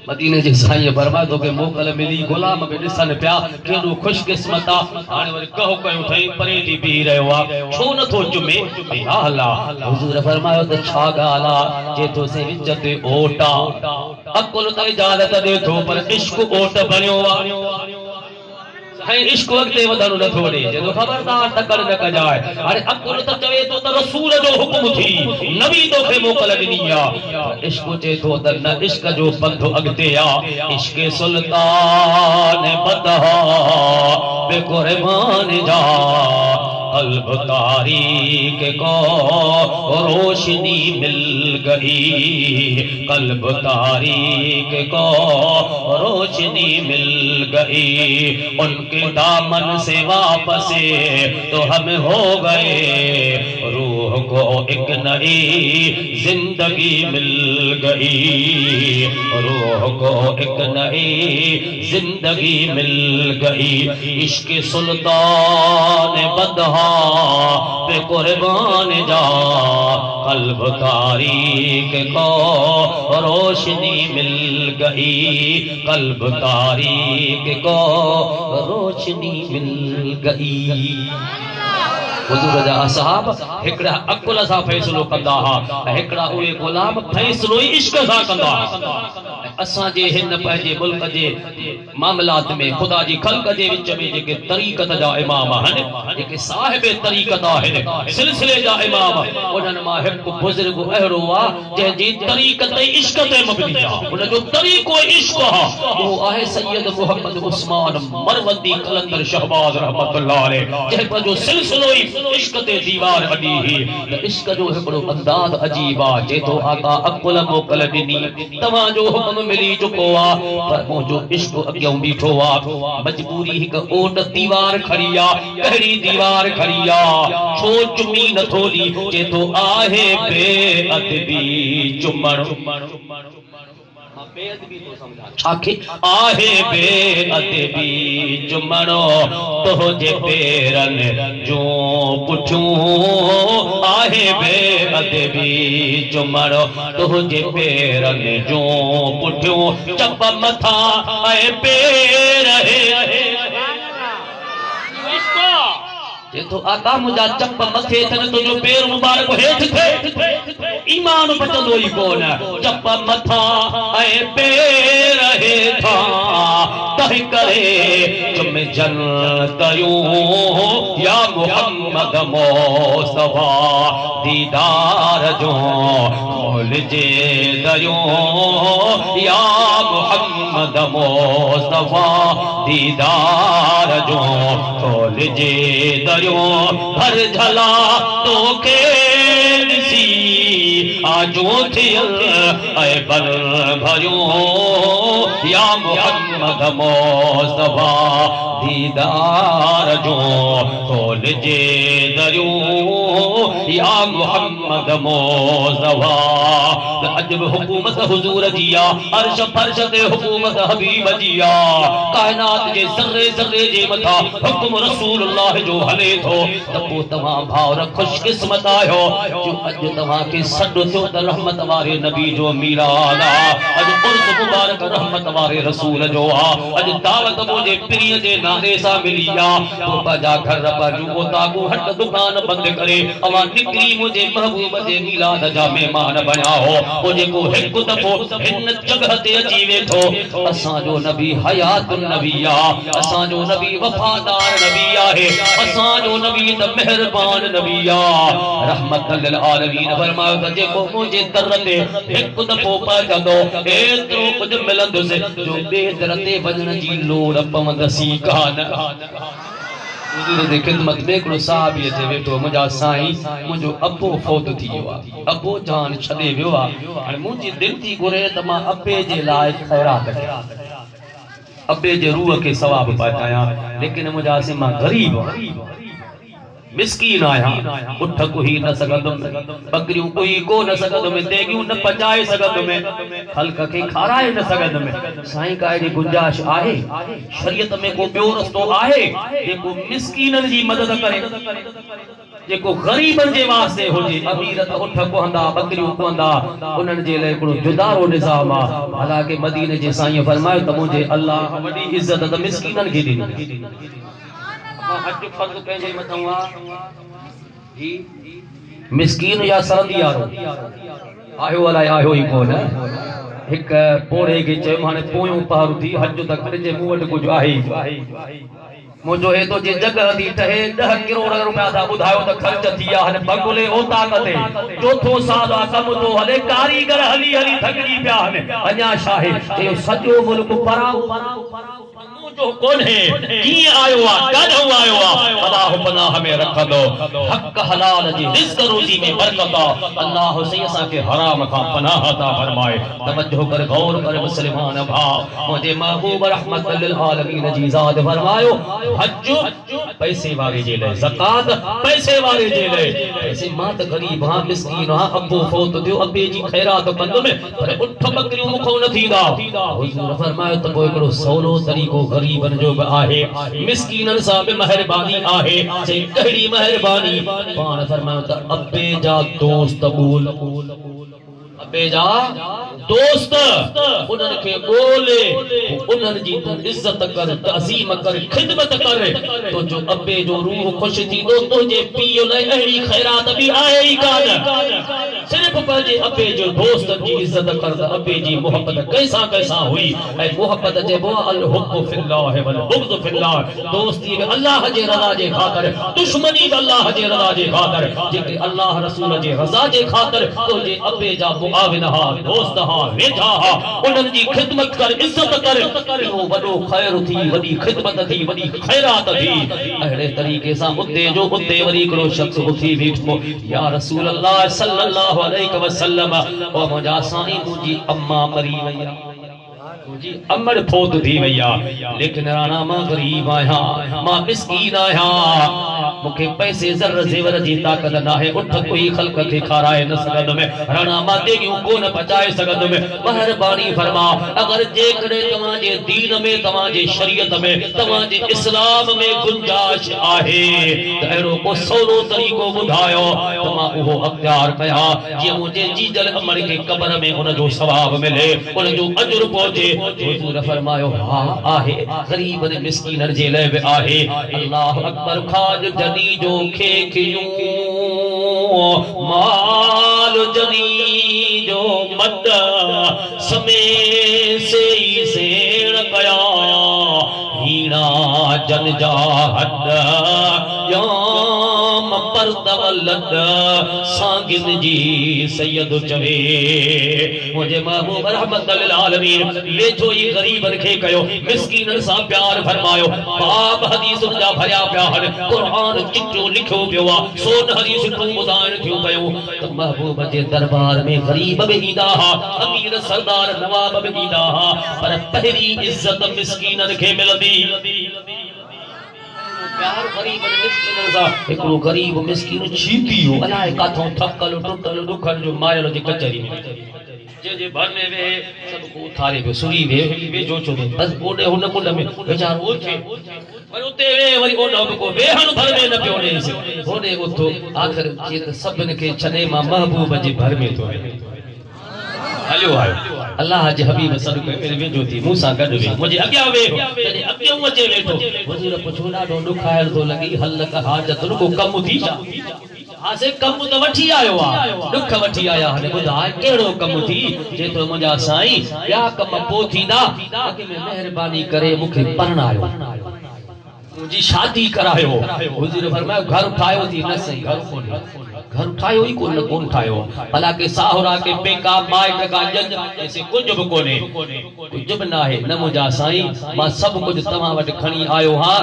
मदीने जे साईं फरमाए तो के मोकल मिली गुलाम बि दिसन पिया केडो खुशकिस्मत आ हाने वरी कहो कयो थई परे दी पी रहियो आ छो न थो चुमे या अल्लाह हुजूर फरमायो तो छा गाला जे तो से विच ते ओटा अकुल तो इजाजत दे थो पर इश्क ओट बणियो आ इश्क वक्ते वधण न थोड़े जो खबरदार टकर न कजाए अरे अकुल तो चवे तो रसूल जो हुक्म थी नबी तो के मोकल ॾिनी आ इश्क चे तो त न इश्क जो पंथ अगते आ इश्क सुल्तान बदहा बेकुर्बान जा कल्ब तारीक को रोशनी मिल गई कल्ब तारीक को रोशनी मिल गई उनके दामन से वापस तो हम हो गए रूह को एक नई जिंदगी मिल गई रूह को एक नई जिंदगी मिल गई इश्क सुल्तान बदहा पे कुर्बान जा कल्ब तारीक को रोशनी मिल गई कल्ब तारीक को रोशनी मिल गई हुजूर जा असहाब हिकड़ा अकुल सा फैसलो कंदा हा हिकड़ा उहे गुलाम फैसलो इश्क सा कंदा असा जे हिन पंहिंजे मुल्क जे मामलात में खुदा जी खल्क जे विच में जेके तरीक़त जा इमाम हन जेके साहिब तरीक़त आहिन सिलसिले जा इमाम उन्हनि मां हिकु बुजुर्ग अहिड़ो आहे जंहिंजी तरीक़त इश्क ते मबनी आहे उन जो तरीक़ो इश्क आहे उहो आहे सैयद मोहम्मद उस्मान मरवंदी कलंदर शहबाज रहमतुल्लाह अलैह जंहिं जो सिलसिलो इश्क ते दीवार अडी ही इश्क जो हिकड़ो अंदाज अजीब आ जेतो आका अकुल मोकल ॾिनी तव्हां जो हुक्म मिली चुको आ पर मुंहिंजो इश्क अॻियां बीठो आ मजबूरी हिक ओट दीवार खड़ी आ कहिड़ी दीवार खड़ी आ छो चुमी नथो ॾी जेतो आहे बेअदबी चुमण छाखे आहे बेअदबी चुमणो तो जे पेरन जो पुठियों माहे बेअदबी चुमड़ो तुझे पेरन जो पुठियो चप मथा ऐं पेर जे तो आका मुझा चप मथे थन तुझो पेर मुबारक हेठ थे ईमान बचंदो ई कोन चप मथा ऐं पेर हेठा तहि करे तुम जन कयूं या मोहम्मद मुस्तफा दीदार जो खोल जे दरियो या मोहम्मद मुस्तफा दीदार जो खोल जे दरियो भर झला तो के सी आजो थियल ऐ बल भरियो या मोहम्मद मुस्तफा दीदार जो खोल जे दरियो या मोहम्मद मुस्तफा अजब हुकूमत हुजूर जिया अर्श फर्श ते हुकूमत हबीब जिया कायनात जे ज़र्रे ज़र्रे जे मथा हुक्म रसूलुल्लाह जो हले थो त पो तव्हां भाउर खुशकिस्मत आयो जो अॼु तव्हां खे सॾु थियो त रहमत वारे नबी जो मीलाद आहे अॼु उर्स मुबारक रहमत वारे रसूल जो आहे अॼु दावत मुंहिंजे पीर जे नाले सां मिली आहे तोबा जा घर पर तागू हट दुकान बंदि करे अवां निकिरी मुंहिंजे महबूब जे मीलाद जा महिमान बणिया हो वो जेको हिकु दफ़ो हिन जगह ते अची वेठो असांजो नबी हयातुन नबी आहे असांजो नबी वफादार नबी आहे असांजो नबी त मेहरबान नबी आहे रहमत लिल आलमीन फरमायो त जेको मुंहिंजे दर ते हिकु दफ़ो पहुचंदो एतिरो कुझु मिलंदुसि जो ॿिए दर ते वञण जी लोड़ पवंदसी कान हुजूर जे खिदमत में हिकिड़ो साहबी अचे वेठो मुंहिंजा साईं मुंहिंजो अबो फौत थी वियो आहे अबो जान छॾे वियो आहे हाणे मुंहिंजी दिलि थी घुरे त मां अबे जे लाइ ख़ैरात कयां अबे जे रूह खे सवाब पहुचायां लेकिन मुंहिंजा से मां ग़रीब आहियां मिस्कीन आहियां उठ कोई न सघंदुमि बकरियूं कोई को न सघंदुमि तेगियूं न पचाए सघंदुमि ख़ल्क़ खे खाराए न सघंदुमि साईं का अहिड़ी गुंजाइश आहे शरीयत में को ॿियो रस्तो आहे जेको मिस्कीननि जी मदद करे जेको ग़रीबनि जे वास्ते हुजे अमीर त उठ कोहंदा बकरियूं कोहंदा उन्हनि जे लाइ हिकिड़ो जुदारो निज़ाम आहे हालांकि मदीने जे साईं फरमायो त मुंहिंजे अल्लाह वॾी इज़त त मिस्कीननि खे ॾिनी अॼु फर्ज़ पंहिंजे मथां आहे मिस्कीन या सरंदियारो आयो अलाए आयो ई कोन हिक पोरे खे चयो हाणे पोयों पहर थी हज त करे मूं वटि कुझु आहे मुझो हेतो जे जगह दी ठहे 10 करोड़ रुपया दा बुधायो त खर्च थिया हने बगुले ओ ताकते चौथो साल आ कम तो हले कारीगर हली हली थकड़ी पिया हने अञा शाहे ए सजो मुल्क परा जो कौन है की आयो आ काढो आयो आ अल्लाह पनाह में रख दो हक हलाल जी रिज़्क रोजी में बरकत अल्लाह से असा के हराम का पनाह अता फरमाए तवज्जो कर गौर कर मुसलमान भा मुझे महबूब रहमत लिल आलमीन जी ज़ात फरमायो हज पैसे वाले जे ले ज़कात पैसे वाले जे ले पैसे मां त गरीब हां मिस्कीन हां अबो फौत थियो अबे जी खैरात कंदो में पर उठ बकरियों मुखो न थींदा हुजूर फरमायो त कोई हिकिड़ो सवलो तरीक़ो गरीबन जो भी आहे मिस्कीनन सा भी मेहरबानी आहे से कहिड़ी मेहरबानी पान फरमायो त अबे जा दोस्त बोल अबे जा दोस्त उन्हनि खे ॻोल्हे उन्हनि जी तूं इज़त कर तज़ीम कर खिदमत कर तो जो अबे जो रूह खुश थींदो तुंहिंजे पीउ लाइ अहिड़ी खैरात बि आहे ई कान सिर्फ़ पंहिंजे अबे जो दोस्त जी इज़त कर त अबे जी मोहब्बत कैसा हुई ऐं मोहब्बत चइबो आहे अल हुब्बु फिल्लाह वल बुग़्ज़ु फिल्लाह दोस्ती बि अल्लाह जे रज़ा जे ख़ातिर दुश्मनी बि अल्लाह जे रज़ा जे ख़ातिर जेके अल्लाह रसूल जे रज़ा जे ख़ातिर तुंहिंजे अबे जा मुआविन हा दोस्त हा वेठा हा उन्हनि जी खिदमत कर इज्जत कर इहो वॾो ख़ैर थी वॾी खिदमत थी वॾी खैरात थी अहिड़े तरीक़े सां उते वरी हिकिड़ो शख़्स उथी बीठो या रसूल अल्लाह सल्लल्लाहु अलैहि वसल्लम ओ मुंहिंजा साईं मुंहिंजी अम्मा मरी वई जी अमर फोत थी भैया लेकिन राणा मां गरीब आया मां मिस्कीन आया मुखे पैसे ज़र ज़ेवर जी ताकत ना है उठ कोई खल्क खे खाराए न सघंदो में राणा मां देगियूं कोन पचाए सघंदो में मेहरबानी फरमा अगर जे करे तव्हां जे दीन में तव्हां जे शरीयत में तव्हां जे इस्लाम में गुंजाइश आहे त अहिड़ो को सवलो तरीक़ो ॿुधायो त मां उहो अख़्तियार कयां जीअं मुंहिंजे जीजल अमर खे क़ब्र में उन जो सवाब मिले उन जो अजर पहुचे हुजूर फरमायो हा आहे गरीब ने मिस्कीन जे लाइ बि आहे अल्लाह अकबर खाज जदी जो खे खियूं माल जदी जो मद समय से ही सेण कया हीना जन जा हद याम परदवलद सांगिन जी सैयद चवे मुझे महबूब रहमत लिल आलमीन वेठो ही गरीबन खे कयो मिस्कीनन सा प्यार फरमायो बाब हदीसुन जा भरिया पिया हन कुरान चिट्ठो लिखो पियो आ सोन हदीस तू ॿुधाइण थियो पियो त महबूब जे दरबार में गरीब बि ईंदा हा अमीर सरदार नवाब बि ईंदा हा पर पहिरी इज्जत मिस्कीनन खे मिलंदी प्यार गरीब मिस्कीन सा एकड़ो गरीब मिस्कीन चीतियो अलाए काथों थकल टुटल दुखल जो मायल जे कचरी में जे भर में वे सब को उठारे पे सुरी वे जो चो बस ओडे हुन कुंड में बेचारो ओछे पर उते वे वरी ओडो को वेहण भर में न पियो ने से ओडे उतो आखिर जे सबन के छने मा महबूब जे भर में तो हलियो आयो अल्लाह जे हबीब सदके मेरे वेजो थी मूसा गड वे मुझे अग्या वे तने अग्या अचे वेठो हुजूर पुछो ॾाढो दुखायल तो लगी हल का हाजत को कम थी छा हासे कम तो वठी आयो आ दुख वठी आया हने बुधाए केड़ो कम थी जे तो मुजा साईं या कम पो थींदा कि मैं मेहरबानी करे मुखे परणायो मुझी शादी करायो हुजूर फरमायो घर ठायो थी न सही घर कोने घर ठायो ही कोन ठायो भला के साहुरा के पेका माइट का जज ऐसे कुछ भी कोने कुछ भी ना है न मुजा साईं मां सब कुछ तवा वट खणी आयो हां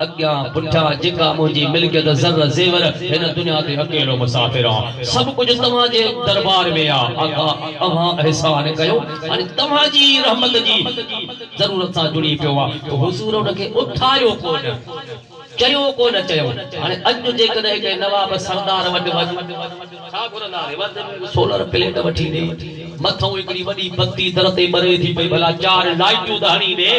अग्या पुठा जेका मुजी मिलकियत ज़र ज़ेवर इन दुनिया ते अकेलो मुसाफिर आ सब कुछ तवा जे दरबार में आ आका अवा एहसान कयो अने तवा जी रहमत जी जरूरत सा जुड़ी पियो आ तो हुजूर उनके उठायो कोन चयो को न चयो हाने अज जे कदे के नवाब सरदार वड छा घुरंदा रे वद सोलर प्लेट वठी दे मथो एकड़ी वडी बत्ती दरते बरे थी पई भला चार लाइटू दहणी दे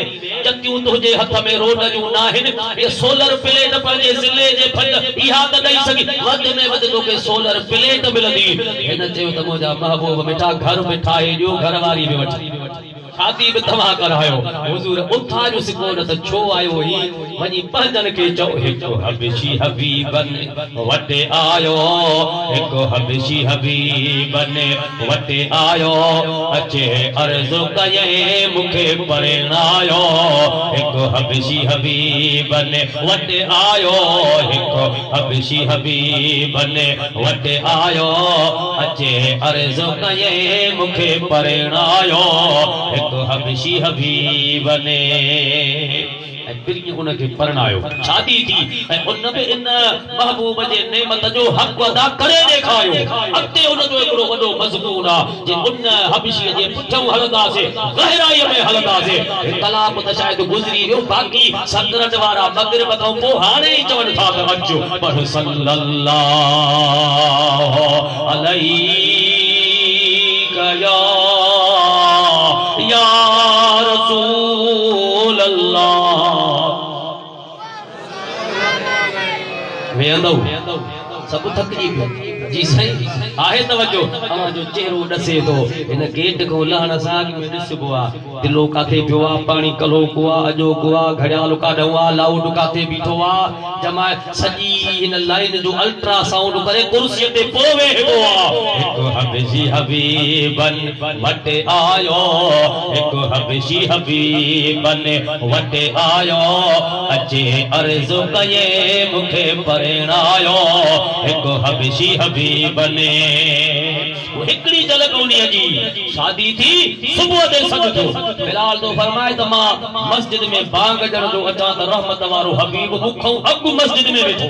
चक्कियूं तुजे हथ में रोड जो नाहिन ये सोलर प्लेट पर जे जिले जे फंड इहा त दई सकी वद में वद तोके सोलर प्लेट मिलंदी इन चयो त मुजा महबूब मिठा घर में ठाए जो घरवारी में वठी शादी भी तवा करायो हुजूर उठा जो सिको न त छो आयो ही वनी पंजन के चो हिको हबशी हबीबन वटे आयो हिको हबशी हबीबन वटे आयो अचे अर्ज़ कये मुखे परणायो हिको हबशी हबीबन वटे आयो हिको हबशी हबीबन वटे आयो अचे अर्ज़ कये मुखे परणायो हबशी हबीब ने फिर उनके परणायो शादी थी उन पे इन महबूब जे नेमत जो हक अदा करे देखायो अते उन जो एकड़ो वडो मजमून आ जे उन हबशी जे पुठो हलदा से गहराई में हलदा से कलाम त शायद गुजरी वियो बाकी संदरत वारा मगरिब खां पो हाणे ही चवन था त अचो पर सल्लल्लाहु अलैहि या रसूल अल्लाह वेंदो सब थकजी जी सही आहे तवज्जो अमा जो चेहरो दसे तो इन गेट को लहण साग में दिसबो आ दिलो काथे पियो आ पानी कलो को आ अजो को आ घड़ियाल का डवा लाउड काथे बीठो आ जमा सजी इन लाइन जो अल्ट्रा साउंड करे कुर्सी ते पोवे हो आ एक हबशी हबीबन वटे आयो एक हबशी हबीबन वटे आयो अचे अर्ज़ कये मुखे परणायो एक हबशी हबीबन एकड़ी झलक उनी जी शादी थी सुबह दे सजदो बिलाल तो फरमाए त मां मस्जिद में बांग जण जो अचा त रहमत वारो हबीब मुखो अग मस्जिद में बैठो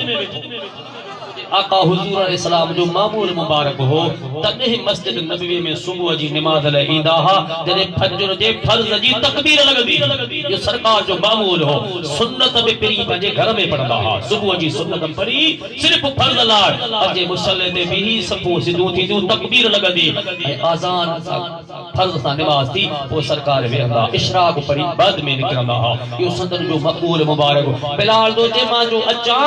आका हुजूर अलैहिस्सलाम जो मामूल मुबारक हो तने मस्जिद नबवी में सुबह जी नमाज ले ईंदा हा जने फजर जे फर्ज जी तकबीर लगदी ये सरकार जो मामूल हो सुन्नत में परी पंजे घर में पढ़दा हा सुबह जी सुन्नत पढ़ी सिर्फ फर्ज ला अजे मुसल्ले ते भी सफो सिधो थी जो तकबीर लगदी अजान फर्ज सा नमाज थी वो सरकार वेंदा इशराक पढ़ी बाद में निकलदा हा यो संदन जो मकबूल मुबारक बिलाल दो जे मां जो अचा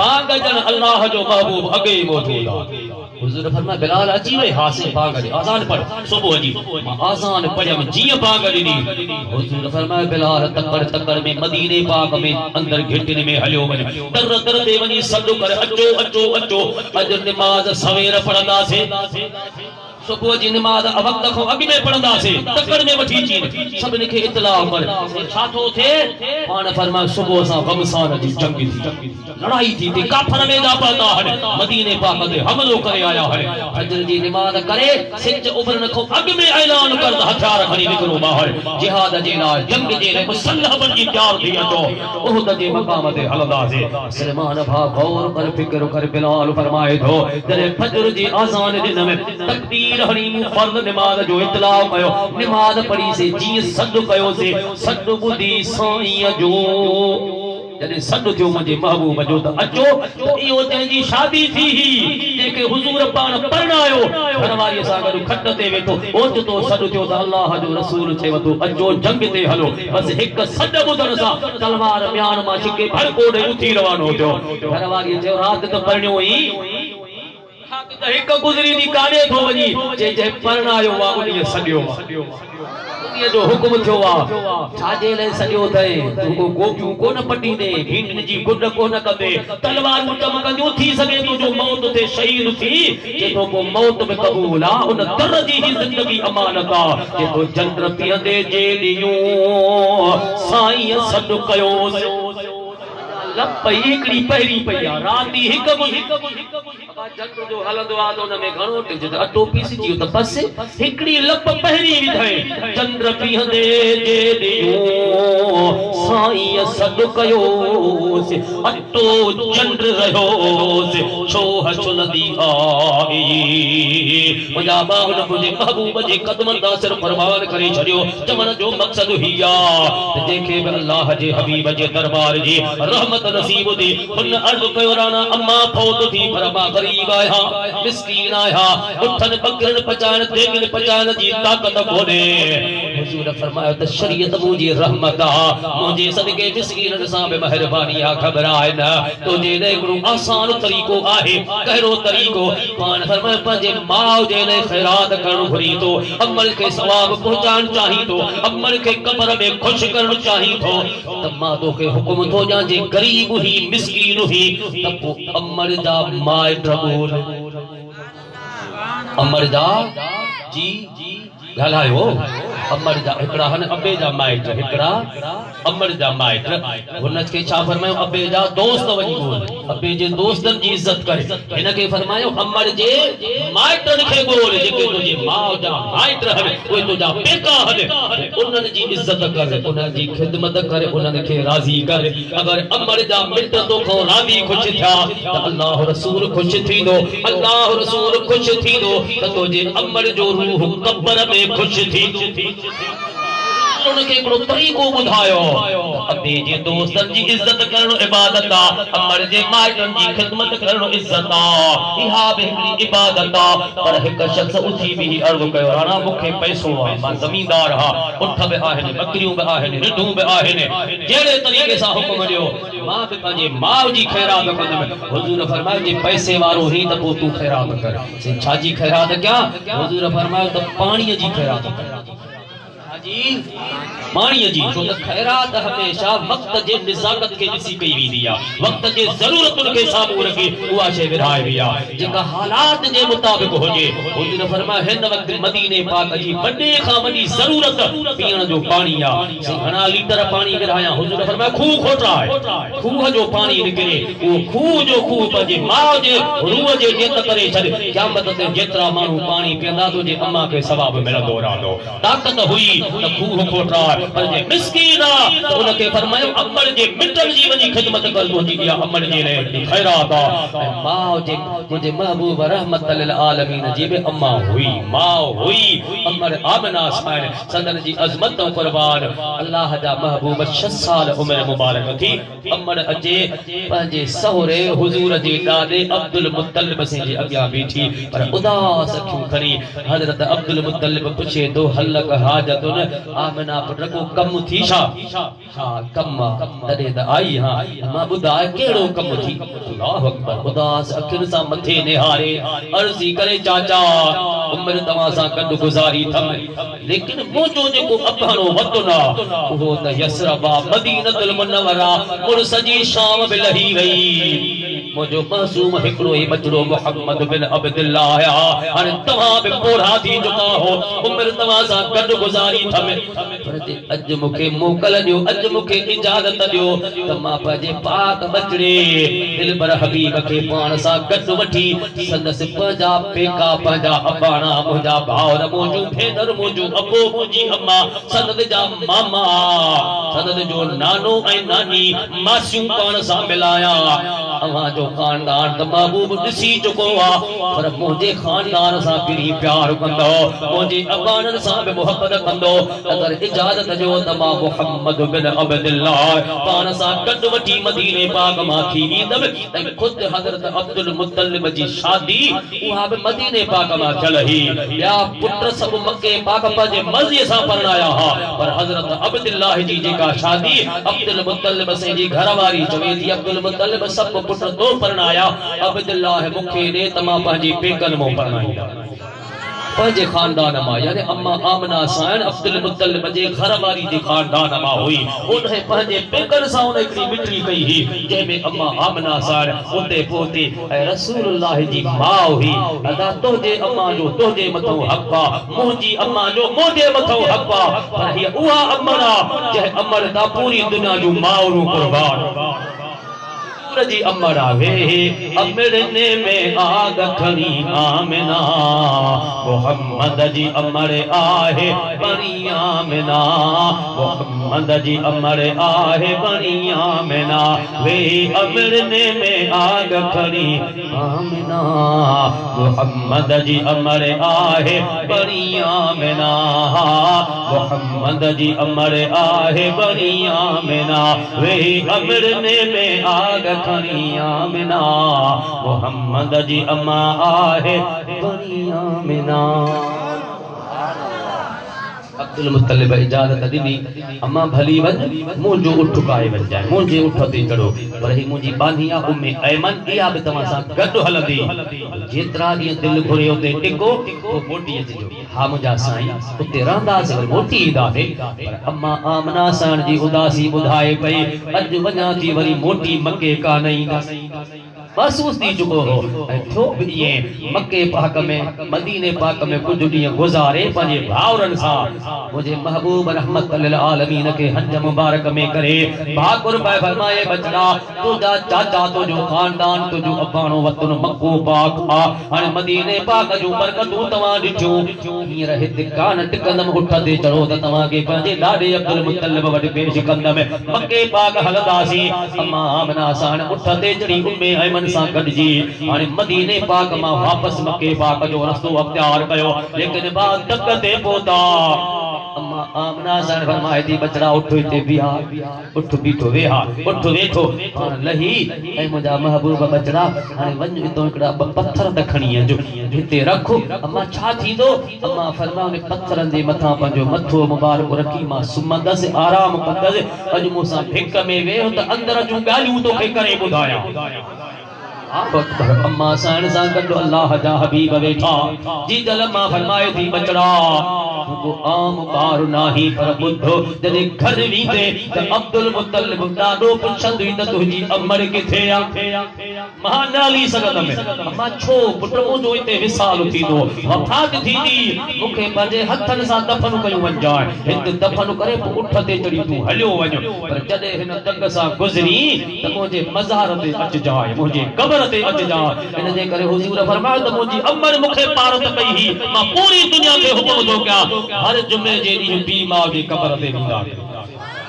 बाग जन अल्लाह जो महबूब अगे मौजूद हुजूर फरमाया बिलाल अची वे हासिल बाग जी अजान पढ़ सुबह जी अजान पढ़म जी बाग दी हुजूर फरमाया बिलाल तकड़ में मदीने पाक में अंदर घिटने में हलियो वने तर तर दे वनी सद कर अचो अचो अचो अज नमाज सवेर पढ़दा से सुबह जी नमाज वक्त को अॻु में पढ़ंदा से तकड़ में वठी चीन सभिनी खे इतला पर छा थो थे पाण फरमाए सुबह सा गमसान जी जंग थी लड़ाई थी ते काफर में जा पता हने मदीने पाक ते हमलो करे आया हने फजर जी नमाज करे सिच उभरन को अॻु में ऐलान कर हथियार खणी निकरो बाहर जिहाद जे लाइ जंग जे लाइ मुसल्लह बन जी तैयार थी अचो उहद जे मकाम ते हलंदा से सलमान भा गौर कर फिक्र कर बिलाल फरमाए थो जने फजर जी अज़ान दिन में तकबीर हरीम फर्ज नमाज जो इतला कयो नमाज पढ़ी से जी सद कयो से सद बुधी साईं जो जने सद थियो मुझे महबूब जो त अचो त इयो तेजी शादी थी जेके हुजूर पान परणायो घरवारी सा गडु खट ते वेठो ओच तो सद थियो त अल्लाह जो रसूल चयो तो अचो जंग ते हलो बस एक सद बुधन सा तलवार म्यान मा छिके भड़कोड़े उठी रवानो थियो घरवारी जो रात त परण्यो ही एक गुजरी दी काने थो वनी जे जे परणायो वा उनी सडियो उनी जो हुकुम थियो वा छाजे ले सडियो थे तू गोपियूं कोन पटी दे भींडन जी गुड कोन कंदे तलवार चमकंदियूं थी सके तो जो मौत थे शहीद थी जे तो को मौत में कबूल आ उन दर जी जिंदगी अमानत आ जे तो चंद्र पियंदे जे दियूं साईं सड कयो लप एकड़ी पहरी पया राती हिक जंग जो हलंदो आ तो न में घणो टिज अटो पीस जी त बस हिकड़ी लप पहरी विधई चंद्र पिहंदे जे दियो साईं सद कयो से अटो चंद्र रहो से छोह चुनदी आई मुजा बावन मुझे महबूब जे कदमन दा सिर फरमान करे छडियो चमन जो मकसद हिया देखे बे अल्लाह जे हबीब जे दरबार जी रहमत नसीब दी उन अर्ज कयो राना अम्मा फौत थी फरमा गरीब आया मिस्कीन आया उठन बकरन पचान देगन पचान जी ताकत कोने हुजूर फरमाया त शरीयत मुजी रहमत आ मुझे सदके मिस्कीन सा बे मेहरबानी आ घबराए न तो जे ने गुरु आसान तरीको आहे कहरो तरीको पान फरमाया पंजे माओ जे ने खैरात करण घुरी तो अमल के सवाब पहुंचान चाही तो अमल के कब्र में खुश करण चाही तो तम्मा तो के हुक्म तो जा जे गरीब ही मिस्कीन ही तपो अमर जा माइट बोल अमर जा जी ॻाल्हायो अमर जा हिकड़ा हन अबे जा माइट हिकड़ा अमर जा माइट हुन के छा फरमायो अबे जा दोस्त वही बोल अबे जे दोस्तन जी इज्जत करे हिन के फरमायो अमर जे माइटन के बोल जेके तुझे मां जा माइट हन ओए तुझा पेका हन उनन जी इज्जत करे उनन जी खिदमत करे उनन के राजी करे अगर अमर जा मिट तो को राजी खुश था त अल्लाह रसूल खुश थींदो अल्लाह रसूल खुश थींदो त तुझे अमर जो रूह कब्र में खुश थी उनके एकड़ो तरीको बुधायो अबे जे दोस्तन जी इज्जत करणो इबादत आ अमर जे माइटन जी खिदमत करणो इज्जत आ इहा बि हिकड़ी इबादत आ पर हिक शख्स उठी भी अर्ज कयो राणा मुखे पैसो आ मां जमींदार हा उठ बि आहिनि बकरियूं बि आहिनि रिढूं बि आहिनि जहिड़े तरीक़े सां हुकुम ॾियो मां बि पंहिंजे माउ जी खैरात कंदुमि हुजूर फरमायो जे पैसे वारो ही त पोइ तूं खैरात कर छा जी खैरात कयां हुजूर फरमायो त पाणीअ जी खैरात कर जी पानी जी छो त खैरात हमेशा वक्त जे निजाकत के ॾिसी कई वेंदी आहे वक्त जे ज़रूरतुनि खे साम्हूं रखी उहा शइ विधाए वई आहे जेका हालात जे मुताबिक़ हुजे हुजूर फरमाया हिन वक्त मदीने पाक जी वॾे खां वॾी ज़रूरत पीअण जो पाणी आहे से घणा लीटर पाणी विधाया हुजूर फरमाया खूह खोटाए खूह जो पाणी निकिरे उहो खूह जो खूह पंहिंजे माउ जे रूह जे जेत करे छॾ क़यामत ते जेतिरा माण्हू पाणी पीअंदा तुंहिंजे अम्मा खे सवाब मिलंदो रहंदो ताक़त हुई त खूह खोटा पर जे मिस्कीन आ उनके फरमायो अमर जे मिटल जी वनी खिदमत कर मुंजी दिया अमर जे ले खैरात आ मां जे मुझे महबूब रहमत लिल आलमीन जी बे अम्मा हुई मां हुई अमर आमना साईं सदन जी अजमत कुर्बान अल्लाह जा महबूब 6 साल उम्र मुबारक थी अमर अचे पंहिंजे सहुरे हुजूर जे ॾाॾे अब्दुल मुत्तलिब से जे अॻियां बीठी पर उदास अखियूं खणी हज़रत अब्दुल मुत्तलिब पुछे थो हलक हाजतुन आमिना पुट को कम थी छा हा कम तॾहिं त आई हा मां ॿुधाए कहिड़ो कम थी अल्लाहु अकबर उदास अखियुनि सां मथे निहारे अर्ज़ी करे चाचा उम्र तव्हां सां गॾु गुज़ारी थम लेकिन मुंहिंजो जेको अबाणो वतन आहे उहो त यसरबा मदीनतुल मुनव्वरा मुड़ सजी शाम बि लही वई मुंहिंजो मासूम हिकिड़ो ई बचड़ो मोहम्मद बिन अब्दुल्लाह आहे हाणे तव्हां बि पोढ़ा थी चुका हो उम्र तव्हां सां गॾु गुज़ारी थम पर अॼु मूंखे मोकल ॾियो अॼु मूंखे इजाज़त ॾियो त मां पंहिंजे पाक बचड़े दिलबर हबीब खे पाण सां गॾु वठी संदसि पंहिंजा पेका पंहिंजा अबाणा मुंहिंजा भाउर मुंहिंजूं भेनर मुंहिंजूं अबो मुंहिंजी अम्मा सदद जा मामा सदद जो नानो ऐं नानी मासियूं पाण सां मिलाया अवां जो खानदान त महबूब ॾिसी चुको आहे पर मुंहिंजे खानदान सां किरी प्यार कंदो मुंहिंजे अबाणनि सां बि मुहबत कंदो अगर इजाज़त ॾियो त मां मुहम्मद बिन अब्दुल्लाह पाण सां गॾु वठी मदीने पाक मां थी ईंदमि ऐं ख़ुदि हज़रत अब्दुल मुत्तलिब जी शादी उहा बि मदीने पाक मां थियलही ॿिया पुट सभु मके पाक पंहिंजे मर्ज़ीअ सां परणाया हा पर हज़रत अब्दुल्लाह जी जेका शादी अब्दुल मुत्तलिब से जी घरवारी चवे थी अब्दुल मुत्तलिब सभु पुट तो परणाया अब्दुल्लाह मुखे दे तमा पंहिंजी पेकन मो परणाईंदा पंहिंजे खानदान मां यानी अम्मा आमना साईं अब्दुल मुत्तलिब जे घरवारी जे खानदान मां हुई उन्हें पंहिंजे पेकन सां उन हिकिड़ी मिठड़ी कई ही जंहिंमें अम्मा आमना साईं उते पहुती ऐं रसूलुल्लाह जी मां हुई अदा तोजे अम्मा जो तोजे मथो हक़ आहे मुंहिंजी अम्मा जो मुंहिंजे मथो हक़ आहे पर हीअ उहा अमर आहे जंहिं अमर ता पूरी दुनिया जूं माउरूं कुर्बान जी अमर आवे अमरने में आग खणी आमिना मोहम्मद जी अमर आहे बणी आमिना मोहम्मद जी अमर आहे बणी आमिना वे अमरने में आग खणी आमिना मोहम्मद जी अमर आहे बणी आमिना मोहम्मद जी अमर आहे बणी आमिना वे अमरने में आग खणी आमिना मोहम्मद जी अम्मा आहे बणी आमिना अब्दुल मुत्तलिब इजाजत दी अम्मा भली वन मुंहिंजो उठ पाए वन जाए मुंहिंजे उठ ते चढ़ो पर ही मुंहिंजी बानिया उम्मे ऐमन इहा बि तव्हां सां गॾु हलंदी जेतिरा ॾींहं दिलि घुरे उते टिको पोइ मोटी अचिजो हा मुंहिंजा साईं उते रहंदासीं वरी मोटी ईंदासीं पर अम्मा आमना साईं जी उदासी ॿुधाए पई अॼु वञा थी वरी मोटी मके कान ईंदासीं महसूस थी चुको हो ऐं थियो बि ईअं मके पाक में मदीने पाक में कुझु ॾींहं गुज़ारे पंहिंजे भाउरनि सां मुंहिंजे महबूब रहमत लिल आलमीन खे हज मुबारक में करे भाकुर पाए फरमाए बचड़ा तुंहिंजा चाचा तुंहिंजो खानदान तुंहिंजो अबाणो वतन मको पाक आहे हाणे मदीने पाक जूं बरकतूं तव्हां ॾिठियूं हींअर हिते कान टिकंदमि उठ ते चढ़ो त तव्हांखे पंहिंजे ॾाॾे अब्दुल मुत्तलिब वटि पेश कंदमि मके पाक हलंदासीं अम्मा आमना साण उठ ते चढ़ी उम्मे ऐमन सां गॾिजी हाणे मदीने पाक मां वापसि मके पाक जो रस्तो अख्तियार कयो लेकिन बाद तक ते पहुता अम्मा आमना सां फरमाए थी बचड़ा उठ हिते बिहा उठ बीठो वेहा उठ वेठो हाणे लही ऐं मुंहिंजा महबूब बचड़ा हाणे वञ हितां हिकिड़ा ॿ पत्थर त खणी अचो हिते रख अम्मा छा थींदो अम्मा फरमायो उन पत्थरनि जे मथां पंहिंजो मथो मुबारक रखी मां सुम्हंदसि आराम कंदसि अॼु मूंसां भिक में वेह त अंदर जूं ॻाल्हियूं तोखे करे ॿुधायां अम्मा साईं सां गॾु अल्लाह जा हबीब वेठा जी दिल मां फरमाए थी बचड़ा को आम ॿार नाही पर ॿुधो जॾहिं घर वींदे त अब्दुल मुत्तलिब ॾाढो पुछंदुई त तुंहिंजी अमर किथे आहे मां नाली सगत में अम्मा छो पुट मुंहिंजो हिते विसाल थींदो वफ़ात थींदी मूंखे पंहिंजे हथनि सां दफ़न कयूं वञाए हिते दफ़न करे पोइ उठ ते चढ़ी तूं हलियो वञो पर जॾहिं हिन तंग सां गुज़री त मुंहिंजे मज़ार ते अचिजांइ मुंहिंजे क़बर ते अचिजांइ इन जे करे हुज़ूर फरमायो त मुंहिंजी अमर मूंखे पारत कई ही मां पूरी दुनिया खे हुकुम थो कयां हर जुमे जे ॾींहुं पीउ माउ जी क़बर ते वेंदा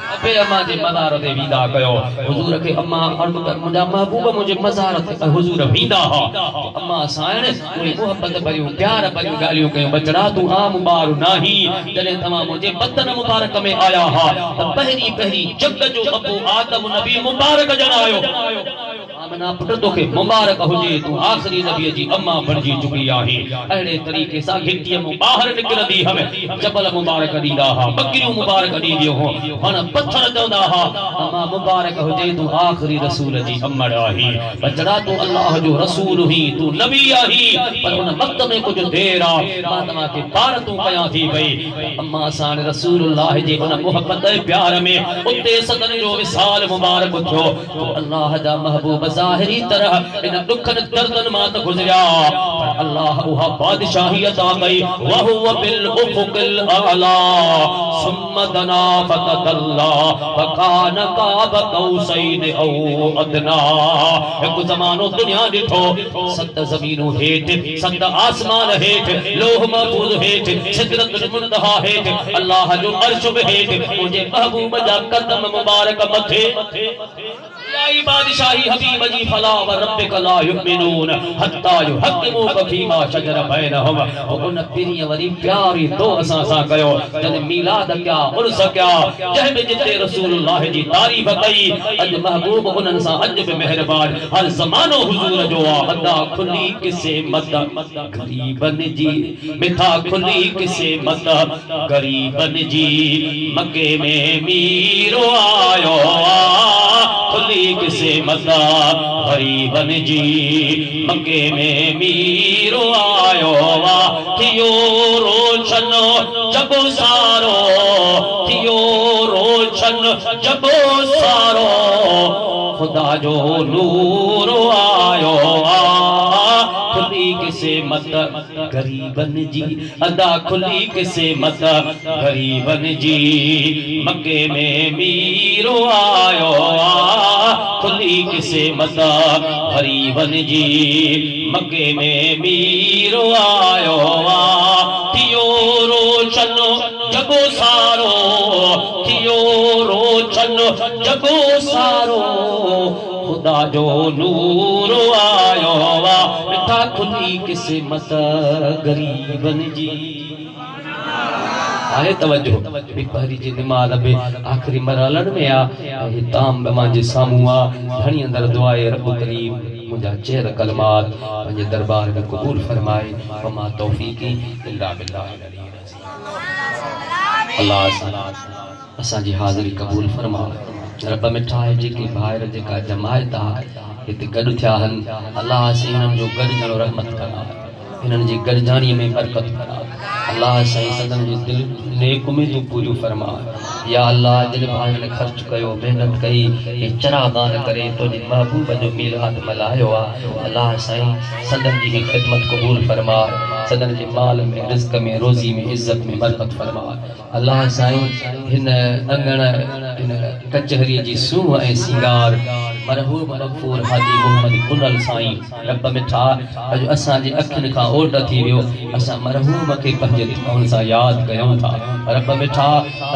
अबे अम्मा जे मज़ार ते वेंदा कयो हुज़ूर खे अम्मा अर्ज़ु कर मुंहिंजा महबूब मुंहिंजे मज़ार ते हुज़ूर वेंदा हा अम्मा साइण उहे मोहब्बत भरियूं प्यार भरियूं ॻाल्हियूं कयूं बचड़ा तूं आम ॿार नाही जॾहिं तव्हां मुंहिंजे बदन मुबारक में आया हा त पहिरीं जग जो अबू आदम नबी मुबारक ॼण आयो आमना पुट तोखे मुबारक हुजे तूं आख़िरी नबीअ जी अम्मा बणिजी चुकी आहे अहिड़े तरीक़े सां घिटीअ मां ॿाहिरि निकिरंदी हमें जबल मुबारक ॾींदा हा बकरियूं मुबारक ॾींदियूं हो हाणे पत्थर चवंदा हा अम्मा मुबारक हुजे तूं आख़िरी रसूल जी अमड़ आही बचड़ा तूं अल्लाह जो रसूल हुई तूं नबी आही पर उन वक़्त में कुझु देर आहे मां तव्हांखे पार तूं कयां थी भई अम्मा साण रसूलुल्लाह जे उन मोहब्बत प्यार में उते सदन जो विसाल मुबारक थियो तो अल्लाह जा महबूब ज़ाहिरी तरह इन दुखन दर्दन मां त गुज़रिया पर अल्लाह उहा बादशाही अता कई वहुव बिल उफुकिल आला सुम्मा दना फतदल्ला फकान काब कौसैन औ अदना एक ज़मानो दुनिया ॾिठो सत ज़मीनूं हेठ सत आसमान हेठ लोह महफूज़ हेठ सिदरतुल मुंतहा हेठ अल्लाह जो अर्श बि हेठ मुंहिंजे महबूब जा कदम मुबारक मथे बादशाही हबीब जी फला व रब्बिक ला युमिनून हत्ता युहक्किमूक फीमा शजर बैनहुम उन पिरीअ वरी प्यारी तो असां सां कयो जॾहिं मीलाद क्या उर्स क्या जंहिं में जिते रसूलुल्लाह जी तारीफ़ कई अॼु महबूब उन्हनि सां अॼु बि महिरबान हर ज़मानो हुज़ूर जो आहे अदा खुली किसे मत गरीबन जी मिठा खुली किसे मत गरीबन जी मके में मीरो आयो खुली किसे मता गरीबन जी मके में मीरो आयो वा थियो रोशन जगो सारो थियो रोशन जगो सारो खुदा जो नूर आयो खुली किसे मत गरीबन जी अदा खुली किसे मत गरीबन जी मक्के में मीरो आयो खुली किसे मत गरीबन जी मक्के में मीरो आयो थियो रोशन जगो सारो थियो रोशन जगो सारो खुदा जो नूर आयो मिठा खुली किसे मत गरीबन जी आहे तवज्जो पहरी जी निमाज़ बि आखिरी मरहलन में आ ताम मांजे सामूं आ घणी अंदर दुआए रब करीम मुंहिंजा चेहर कलमात पंहिंजे दरबार में क़बूल फरमाए वमा तौफीकी इल्ला बिल्लाह अल्लाह असांजी हाज़िरी क़बूल फरमाए रब मिठा आहे जेके भाइर जेका जमायत आहे हिते गॾु थिया आहिनि अल्लाह से हिननि जो गॾिजणो रहमत करा हिननि जी गॾिजाणीअ में बरकत करा अल्लाह साईं सदन जी दिल नेक उम्मीदूं पूरियूं फरमा या अल्लाह जिन भाइयों ने खर्च कयो मेहनत कई ये चरागान करे तो जिन महबूब जो मीलाद मल्हायो आहे अल्लाह साईं सदन जी खिदमत क़बूल फरमा सदन जे माल में रिज़्क में रोज़ी में इज्जत में बरकत फरमा अल्लाह साईं हिन अंगण हिन कचहरी जी सूह ऐं सिंगार मरहूम मगफूर हाजी मोहम्मद कुनल साईं रब मिठा अॼु असांजी अखियुनि खां ओट थी वियो असां मरहूम खे पंहिंजे दुआउनि सां यादि कयूं था रब मिठा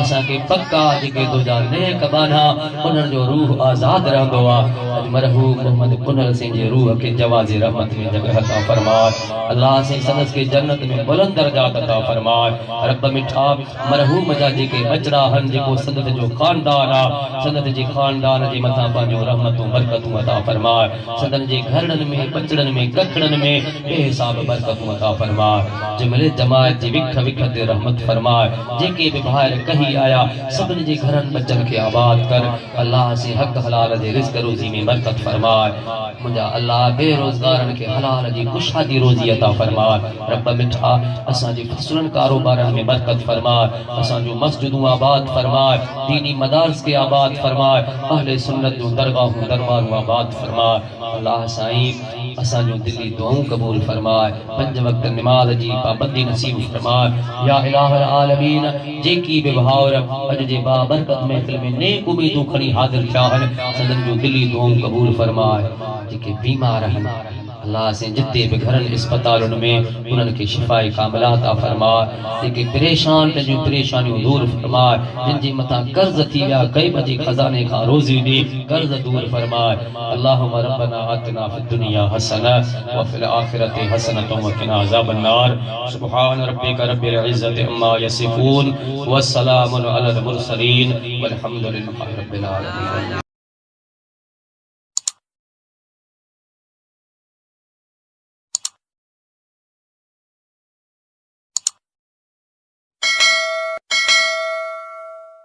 असांखे पक्का जेके तुंहिंजा नेक बाना उन्हनि जो रूह आज़ाद रहंदो आहे अॼु मरहूम मोहम्मद कुनल सिंह जे रूह खे जवाज़े रहमत में जगह अता फरमाए अल्लाह से सनस के जन्नत में बुलंद दर्जात अता फरमाए रब मिठा मरहूम जा जेके बचड़ा हन जेको सनत जो खानदान आहे सनत जे खानदान जे मथां पंहिंजो रहमत बरकतूं अता फरमाए सदन जे घरनि में बचड़नि में कखड़नि में बेहिसाब बरकतूं अता फरमाए जमले जमात जी विख विख ते रहमत फरमाए जेके भी भाइर कही आया सभिनी जे घरनि बचनि खे आबाद कर अल्लाह से हक हलाल जे रिज़्क रोज़ी में बरकत फरमाए मुंहिंजा अल्लाह बेरोज़गारनि खे हलाल जी कुशादी रोज़ी अता फरमाए रब मिठा असांजे फसलनि कारोबारनि में बरकत फरमाए असांजो मस्जिदूं आबाद फरमाए दीनी मदारिस के आबाद फरमाए अहले सुन्नत जो दरगाहूं दरबार में आबाद फरमा। अल्लाह साईं असां जो दिली दुआऊं कबूल फरमाए, पंज वक्त नमाज जी पाबंदी नसीब फरमाए। या इलाहुल आलमीन जेकी बि भाउर अॼु जे बाबरकत महफ़िल में नेक उम्मीदूं खणी हाज़िर थिया आहिनि, सदन जो दिली दुआऊं कबूल फरमाए। जेके बीमार आहिनि अल्लाह से जिते भी घरन अस्पतालों में उन्हनि खे शिफाए कामिला अता फरमाए। जेके परेशान पंहिंजूं परेशानियूं दूर फरमाए, जिन जे मथां कर्ज थी विया ग़ैब जे खजाने खां रोज़ी ॾे कर्ज दूर फरमाए। अल्लाहुम्मा रब्बना आतिना फिद दुनिया हसना व फिल आखिरति हसनतन व क़िना अज़ाबन्नार। सुब्हान रब्बिका रब्बिल इज़्ज़ति अम्मा यसिफून व सलामुन अलल मुरसलीन वल्हम्दुलिल्लाहि रब्बिल आलमीन।